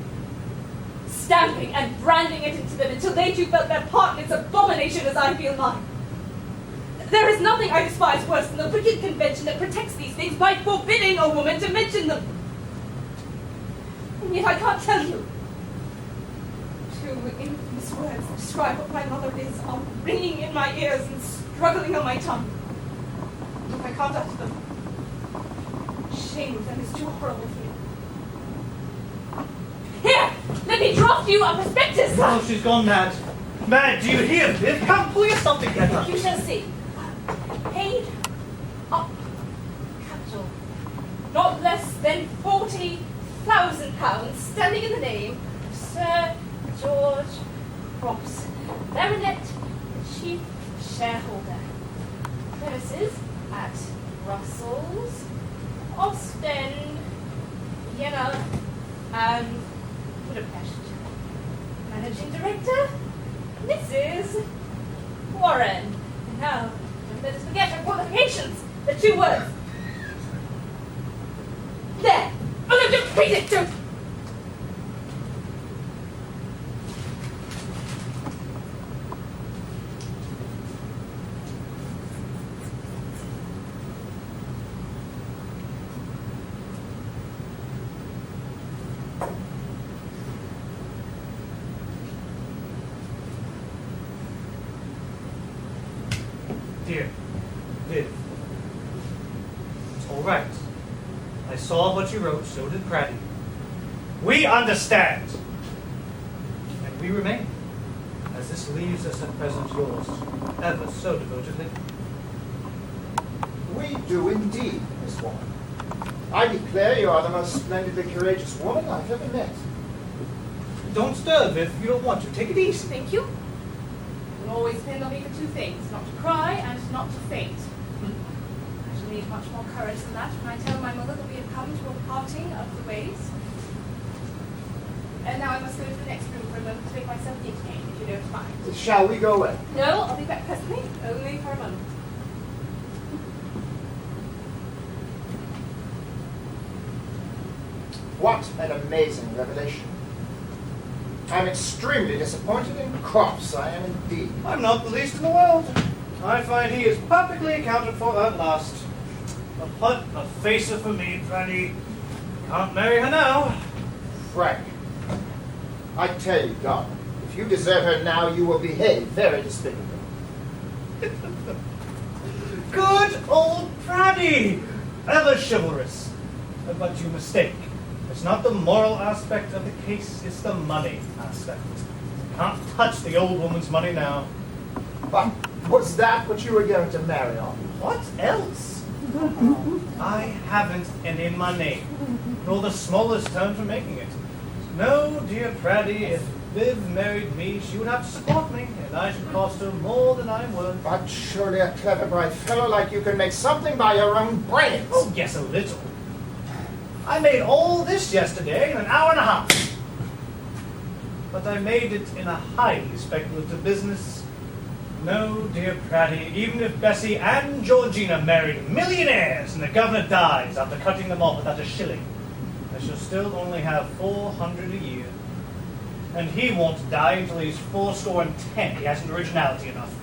Stamping and branding it into them until they too felt their part in its abomination as I feel mine. There is nothing I despise worse than the wicked convention that protects these things by forbidding a woman to mention them. And yet I can't tell you. Two infamous words that describe what my mother is are ringing in my ears and struggling on my tongue. If I can't utter them, shame of them is too horrible for me. Here, let me draft you a prospectus. Oh, she's gone mad. Mad, do you hear, Viv? Come, pull yourself together. You shall see. Paid up capital. Not less than £40,000 standing in the name of Sir George Crops, Baronet, the chief shareholder. offices at Brussels, Ostend, Vienna, and Budapest. Managing Director, Mrs. Warren. And now, don't let us forget her qualifications. The 2 words. There! Oh no, don't read it! Don't! Dear, Viv, it's all right. I saw what you wrote, so did Praddy. We understand! And we remain, as this leaves us at present yours, ever so devotedly. We do indeed, Miss Warren. I declare you are the most splendidly courageous woman I've ever met. Don't stir, Viv, if you don't want to. Take it easy. Thank you. You'll always depend on me for 2 things, not to cry and not to faint. I shall need much more courage than that when I tell my mother that we have come to a parting of the ways. And now I must go to the next room for a moment to make myself entertained, if you don't mind. Shall we go away? No, I'll be back presently, only for a moment. What an amazing revelation. I'm extremely disappointed in Crops, I am indeed. I'm not the least in the world. I find he is perfectly accounted for at last. A put, a facer for me, Praddy. Can't marry her now. Frank, I tell you, God, if you deserve her now, you will behave very despicably. Good old Praddy! Ever chivalrous. But you mistake. It's not the moral aspect of the case, it's the money aspect. Can't touch the old woman's money now. But was that what you were going to marry on? What else? I haven't any money, nor the smallest term for making it. No, dear Praddy, if Viv married me, she would have to support me, and I should cost her more than I'm worth. But surely a clever, bright fellow like you can make something by your own brains. Oh, yes, a little. I made all this yesterday in an hour and a half. But I made it in a highly speculative business. No, dear Praddy, even if Bessie and Georgina married millionaires and the governor dies after cutting them off without a shilling, I shall still only have 400 a year. And he won't die until he's 10. He hasn't originality enough.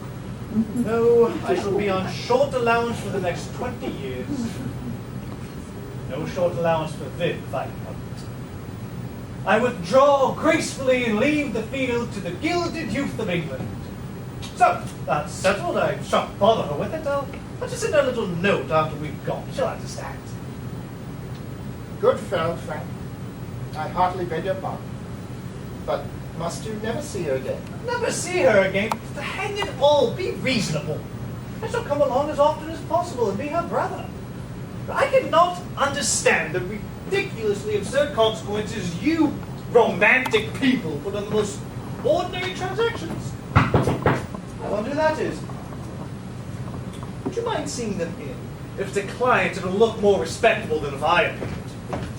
No, I shall be on short allowance for the next 20 years. No short allowance for Viv, if I can help it. I withdraw gracefully and leave the field to the gilded youth of England. So, that's settled. I shan't bother her with it. I'll just send her a little note after we've gone. She'll understand. Good fellow, Frank. I heartily beg your pardon. But must you never see her again? Never see her again. To hang it all, be reasonable. I shall come along as often as possible and be her brother. I cannot understand the ridiculously absurd consequences you romantic people put on the most ordinary transactions. I wonder who that is. Would you mind seeing them in? If it's a client, it'll look more respectable than if I appeared.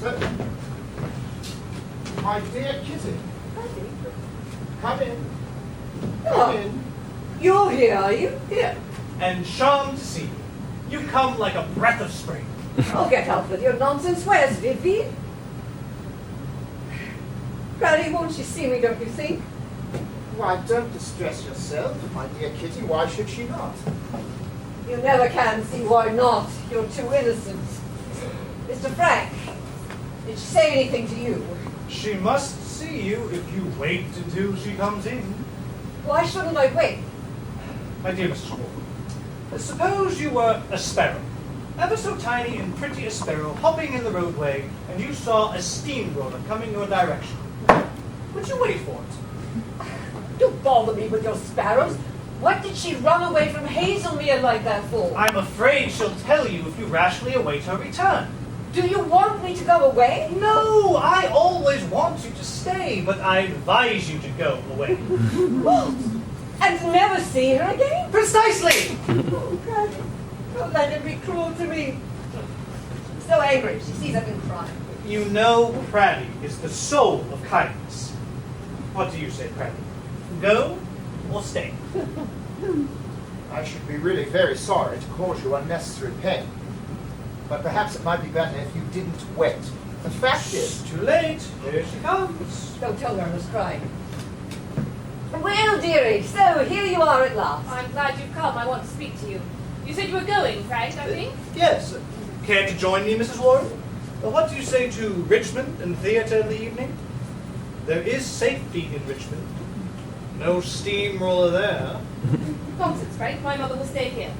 Certainly. My dear Kitty, come in. Come in. You're here, are you? Here. And charmed to see you. You come like a breath of spring. Oh, get out with your nonsense. Where's Vivi? Praddy, won't she see me, don't you think? Why, don't distress yourself, my dear Kitty. Why should she not? You never can see why not. You're too innocent. Mr. Frank, did she say anything to you? She must see you if you wait until she comes in. Why shouldn't I wait? My dear Mr. Warren, suppose you were a sparrow, ever so tiny and pretty a sparrow, hopping in the roadway, and you saw a steamroller coming your direction. Would you wait for it? Don't bother me with your sparrows. What did she run away from Hazelmere like that for? I'm afraid she'll tell you if you rashly await her return. Do you want me to go away? No, I always want you to stay, but I advise you to go away. What? And never see her again? Precisely! Oh, Praddy. Don't let her be cruel to me. She's so angry. She sees I've been crying. You know Praddy is the soul of kindness. What do you say, Praddy? Go or stay? I should be really very sorry to cause you unnecessary pain. But perhaps it might be better if you didn't wait. The fact is... Too late. Here she comes. Don't tell her I was crying. Well, dearie, so here you are at last. I'm glad you've come. I want to speak to you. You said you were going, Frank, I think? Yes. Care to join me, Mrs. Warren? What do you say to Richmond and theatre in the evening? There is safety in Richmond. No steamroller there. Nonsense, Frank. My mother will stay here.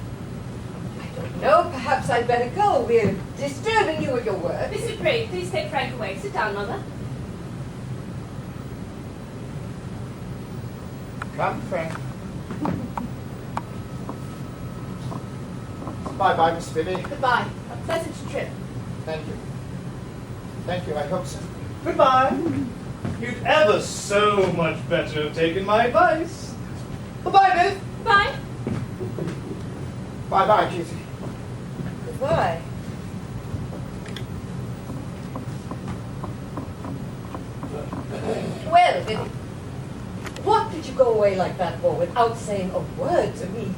I don't know, perhaps I'd better go. We're disturbing you with your work. Miss McCrae, please take Frank away. Sit down, Mother. Come, Frank. Bye-bye, Miss Bibby. Goodbye. A pleasant trip. Thank you. Thank you, I hope so. Goodbye. You'd ever so much better have taken my advice. Goodbye, Biff. Bye. Bye-bye, Kitty. Goodbye. Well, Bibby, what did you go away like that for without saying a word to me?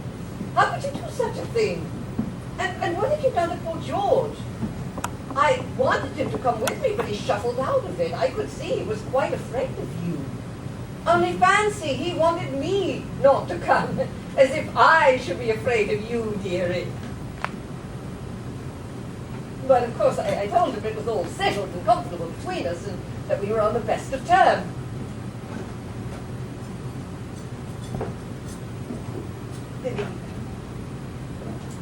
How could you do such a thing? And what have you done to poor George? I wanted him to come with me, but he shuffled out of it. I could see he was quite afraid of you. Only fancy, he wanted me not to come, as if I should be afraid of you, dearie. But of course, I told him it was all settled and comfortable between us, and that we were on the best of terms. Bibby,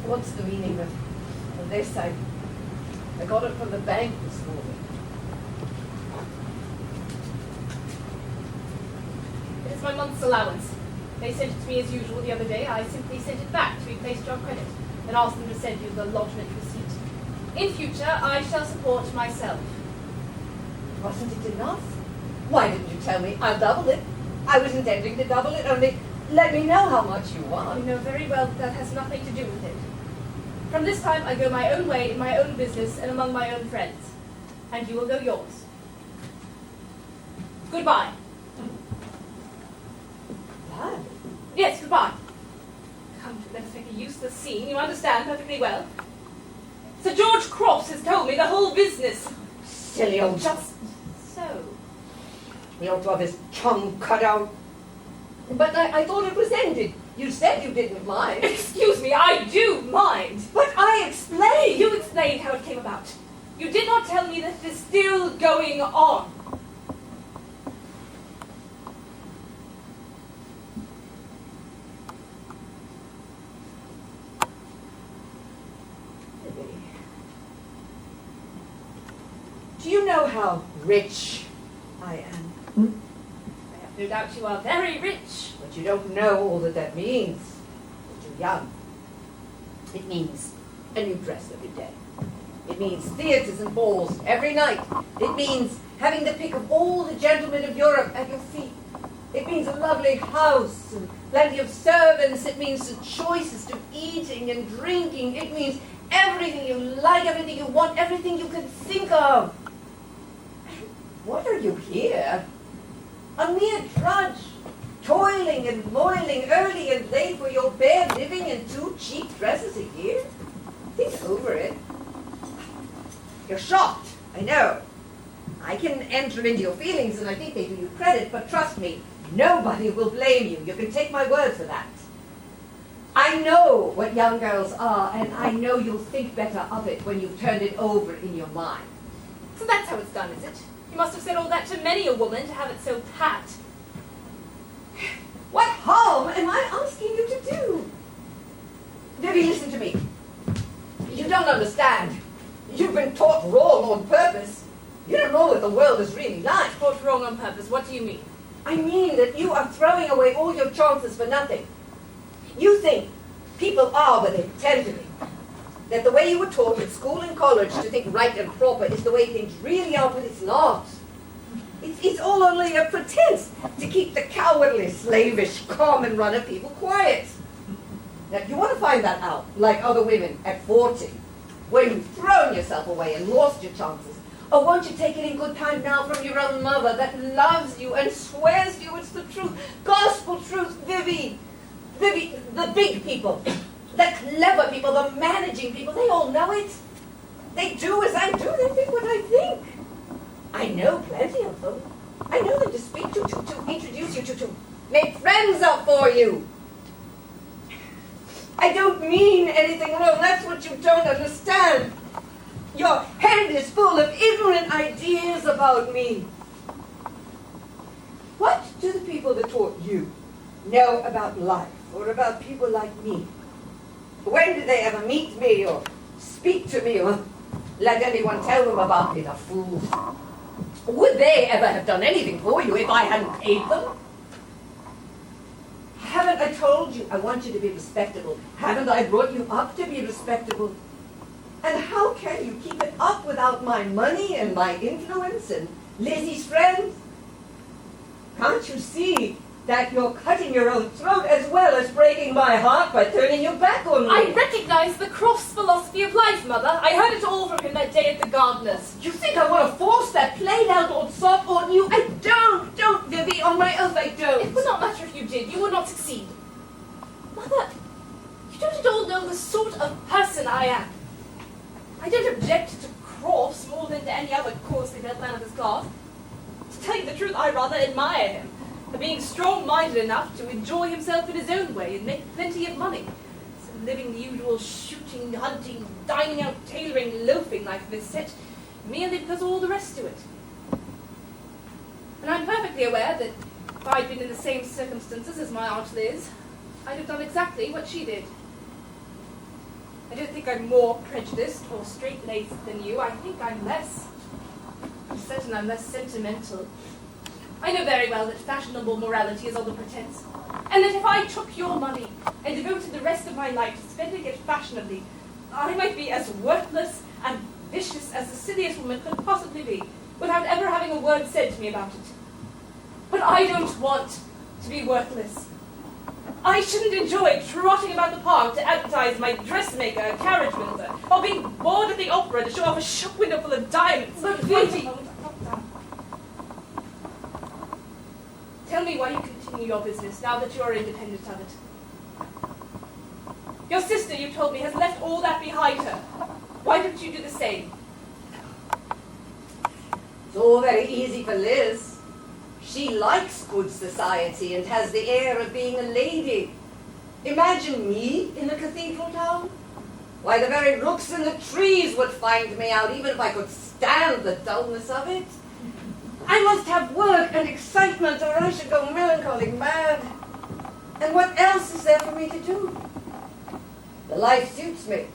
what's the meaning of this? I got it from the bank this morning. It is my month's allowance. They sent it to me as usual the other day. I simply sent it back to be placed on credit and asked them to send you the lodgement receipt. In future, I shall support myself. Wasn't it enough? Why didn't you tell me? I'll double it. I was intending to double it, only let me know how much you You want. know very well that has nothing to do with it. From this time, I go my own way in my own business and among my own friends. And you will go yours. Goodbye. Why? Yes, goodbye. Come, let us make a useless scene. You understand perfectly well. Sir George Crofts has told me the whole business. Silly old Just so. He ought to have his tongue cut out. But I thought it was ended. You said you didn't mind. Excuse me, I do mind. But I explained. You explained how it came about. You did not tell me that it is still going on. Do you know how rich I am? I have no doubt you are very rich. But you don't know all that means. You're too young. It means a new dress every day. It means theatres and balls every night. It means having the pick of all the gentlemen of Europe at your feet. It means a lovely house and plenty of servants. It means the choicest of eating and drinking. It means everything you like, everything you want, everything you can think of. What are you here? A mere drudge, toiling and moiling early and late for your bare living and 2 cheap dresses a year? Think over it. You're shocked, I know. I can enter into your feelings and I think they do you credit, but trust me, nobody will blame you. You can take my word for that. I know what young girls are, and I know you'll think better of it when you've turned it over in your mind. So that's how it's done, is it? You must have said all that to many a woman to have it so pat. What harm am I asking you to do? Debbie, listen to me. You don't understand. You've been taught wrong on purpose. You don't know what the world is really like. Taught wrong on purpose. What do you mean? I mean that you are throwing away all your chances for nothing. You think people are what they pretend to be. That the way you were taught at school and college to think right and proper is the way things really are, but it's not. It's all only a pretense to keep the cowardly, slavish, common run of people quiet. Now, if you want to find that out, like other women at 40, when you've thrown yourself away and lost your chances, or won't you take it in good time now from your own mother that loves you and swears to you it's the truth, gospel truth, Vivi, the big people, the clever people, the managing people, they all know it. They do as I do, they think what I think. I know plenty of them. I know them to speak to introduce you to make friends up for you. I don't mean anything wrong, that's what you don't understand. Your head is full of ignorant ideas about me. What do the people that taught you know about life or about people like me? When did they ever meet me or speak to me or let anyone tell them about me, the fools? Would they ever have done anything for you if I hadn't paid them? Haven't I told you I want you to be respectable? Haven't I brought you up to be respectable? And how can you keep it up without my money and my influence and Lizzie's friends? Can't you see that you're cutting your own throat as well as breaking my heart by turning your back on me? I recognize the cross philosophy of life, Mother. I heard it all from him that day at the gardener's. You think I want to force that played out old sod on you? I don't, Vivi, on my oath I don't. It would not matter if you did. You would not succeed. Mother, you don't at all know the sort of person I am. I don't object to Crofts more than to any other coarsely built man of his class. To tell you the truth, I rather admire him for being strong-minded enough to enjoy himself in his own way and make plenty of money. So living the usual shooting, hunting, dining out, tailoring, loafing life of his set, merely because of all the rest to it. And I'm perfectly aware that if I'd been in the same circumstances as my Aunt Liz, I'd have done exactly what she did. I don't think I'm more prejudiced or straight-laced than you. I think I'm less. I'm certain I'm less sentimental. I know very well that fashionable morality is all the pretense, and that if I took your money and devoted the rest of my life to spending it fashionably, I might be as worthless and vicious as the silliest woman could possibly be, without ever having a word said to me about it. But I don't want to be worthless. I shouldn't enjoy trotting about the park to advertise my dressmaker, carriage builder, or being bored at the opera to show off a shop window full of diamonds. But Vivi, tell me why you continue your business now that you are independent of it. Your sister, you told me, has left all that behind her. Why don't you do the same? It's all very easy for Liz. She likes good society and has the air of being a lady. Imagine me in a cathedral town. Why, the very rooks and the trees would find me out, even if I could stand the dullness of it. I must have work and excitement or I should go melancholy mad. And what else is there for me to do? The life suits me.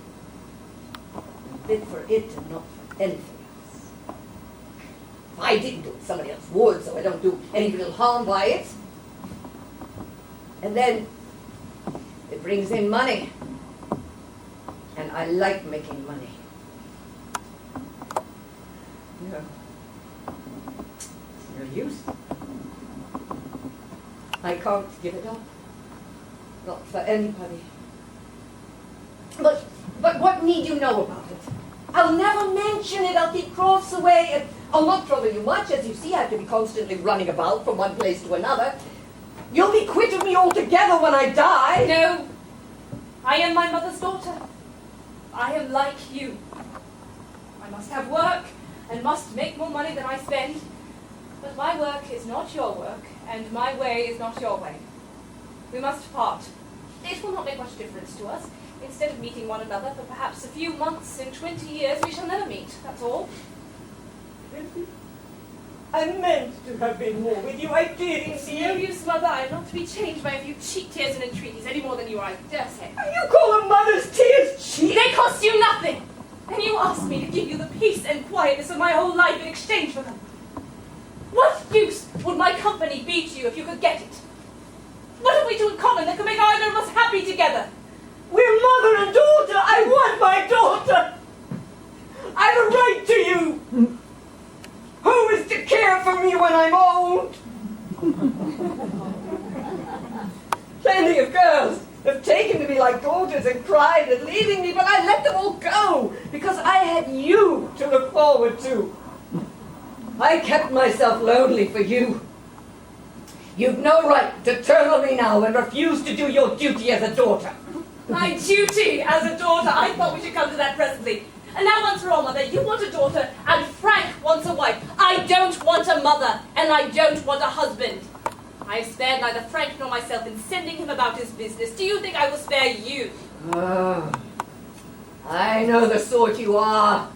I'm fit for it and not for anything else. If I didn't do it, somebody else would, so I don't do any real harm by it. And then it brings in money. And I like making money. No. It's no use. I can't give it up. Not for anybody. But what need you know about it? I'll never mention it. I'll keep Crofts away. And I'll not trouble you much. As you see, I have to be constantly running about from one place to another. You'll be quit of me altogether when I die. No. I am my mother's daughter. I am like you. I must have work and must make more money than I spend. But my work is not your work, and my way is not your way. We must part. It will not make much difference to us. Instead of meeting one another for perhaps a few months in 20 years, we shall never meet, that's all. Really? I meant to have been more with you. I did, It's no use, Mother. I am not to be changed by a few cheap tears and entreaties, any more than you are, I dare say. You call a mother's tears cheap? They cost you nothing! And you ask me to give you the peace and quietness of my whole life in exchange for them. What use would my company be to you if you could get it? What have we two in common that could make either of us happy together? We're mother and daughter. I want my daughter. I've a right to you. Who is to care for me when I'm old? Plenty of girls have taken to me like leaving me, but I let them all go because I had you to look forward to. I kept myself lonely for you. You've no right to turn on me now and refuse to do your duty as a daughter. My duty as a daughter? I thought we should come to that presently. And now once for all, Mother, you want a daughter and Frank wants a wife. I don't want a mother and I don't want a husband. I've spared neither Frank nor myself in sending him about his business. Do you think I will spare you? Oh, I know the sort you are.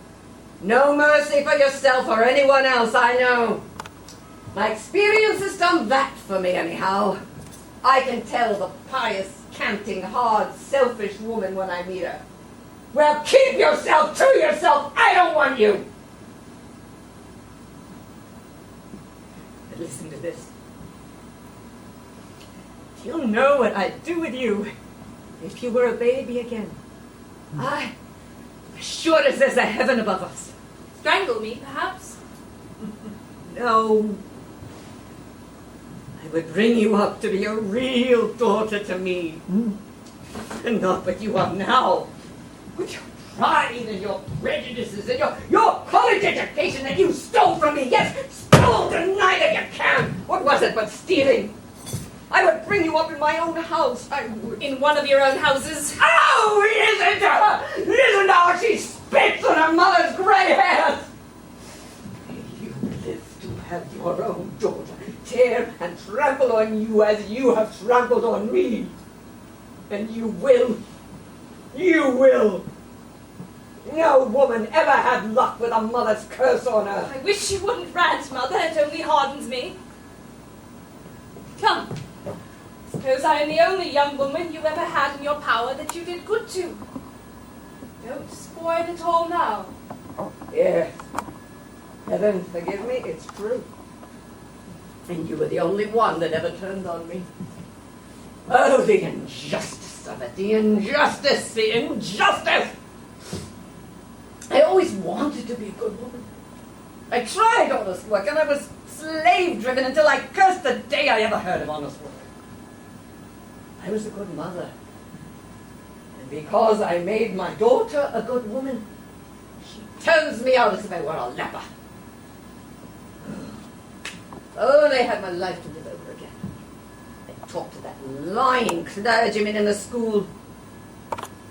No mercy for yourself or anyone else, I know. My experience has done that for me anyhow. I can tell the pious, canting, hard, selfish woman when I meet her. Well, keep yourself to yourself. I don't want you. But listen to this. You'll know what I'd do with you if you were a baby again. As sure as there's a heaven above us. Strangle me, perhaps? No. I would bring you up to be a real daughter to me. And not what you are now. With your pride and your prejudices and your college education that you stole from me. Yes, stole, deny that you can. What was it but stealing? I would bring you up in my own house. I would. In one of your own houses? Oh, listen to her! Listen to how she spits on her mother's grey hairs! You live to have your own daughter tear and trample on you as you have trampled on me. And you will. You will. No woman ever had luck with a mother's curse on her. I wish you wouldn't rant, Mother. It only hardens me. Come. Suppose I am the only young woman you ever had in your power that you did good to. Don't spoil it all now. Yes. Heaven forgive me, it's true. And you were the only one that ever turned on me. Oh, the injustice of it, the injustice, the injustice! I always wanted to be a good woman. I tried honest work, and I was slave-driven until I cursed the day I ever heard of honest work. I was a good mother. And because I made my daughter a good woman, she turns me out as if I were a leper. If only I had my life to live over again. I talked to that lying clergyman in the school.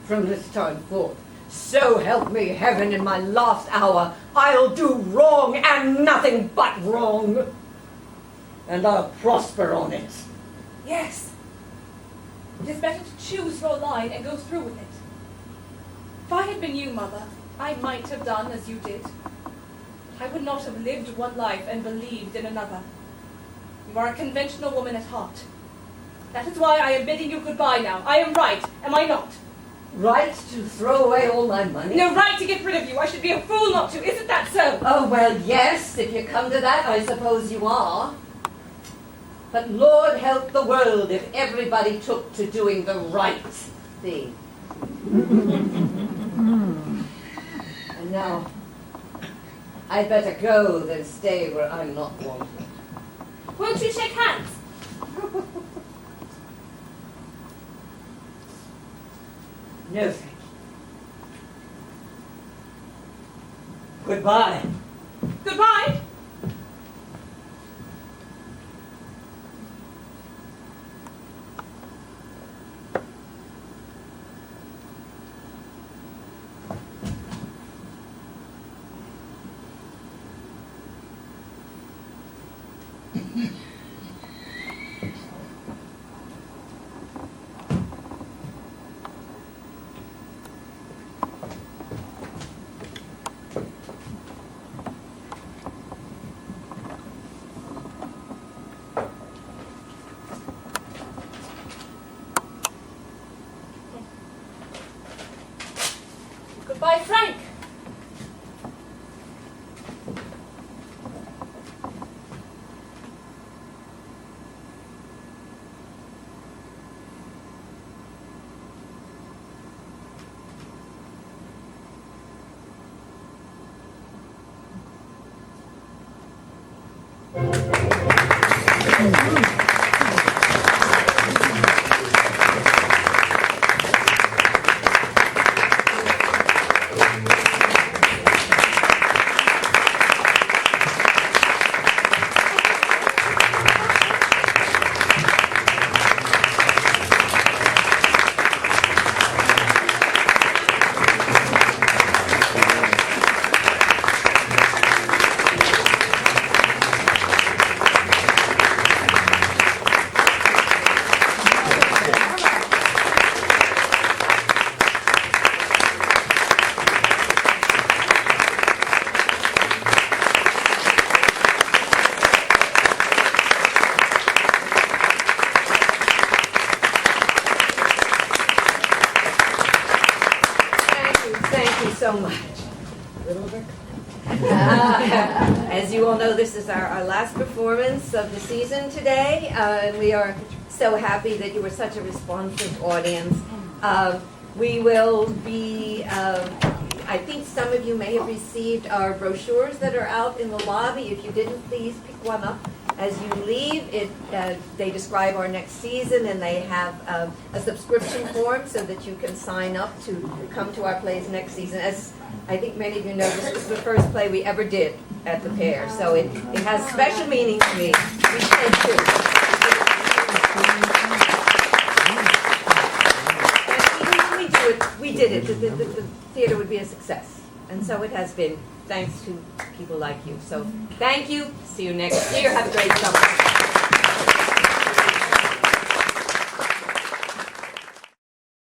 From this time forth, so help me heaven in my last hour, I'll do wrong and nothing but wrong. And I'll prosper on it. Yes. It is better to choose your line and go through with it. If I had been you, Mother, I might have done as you did. I would not have lived one life and believed in another. You are a conventional woman at heart. That is why I am bidding you goodbye now. I am right, am I not? Right to throw away all my money? No right to get rid of you. I should be a fool not to. Isn't that so? Oh, well, yes, if you come to that, I suppose you are. But Lord help the world if everybody took to doing the right thing. And now, I'd better go than stay where I'm not wanted. Won't you shake hands? No, thank you. Goodbye. Goodbye. Goodbye, Frank. so much. As you all know, this is our last performance of the season today, and we are so happy that you were such a responsive audience. We will be, I think some of you may have received our brochures that are out in the lobby. If you didn't, please pick one up as you leave. They describe our next season, and they have a subscription form so that you can sign up to come to our plays next season. As I think many of you know, this was the first play we ever did at the Pear, so it has special meaning to me. We did too. We did it. The theater would be a success. And so it has been, thanks to people like you. So thank you. See you next year. Have a great summer.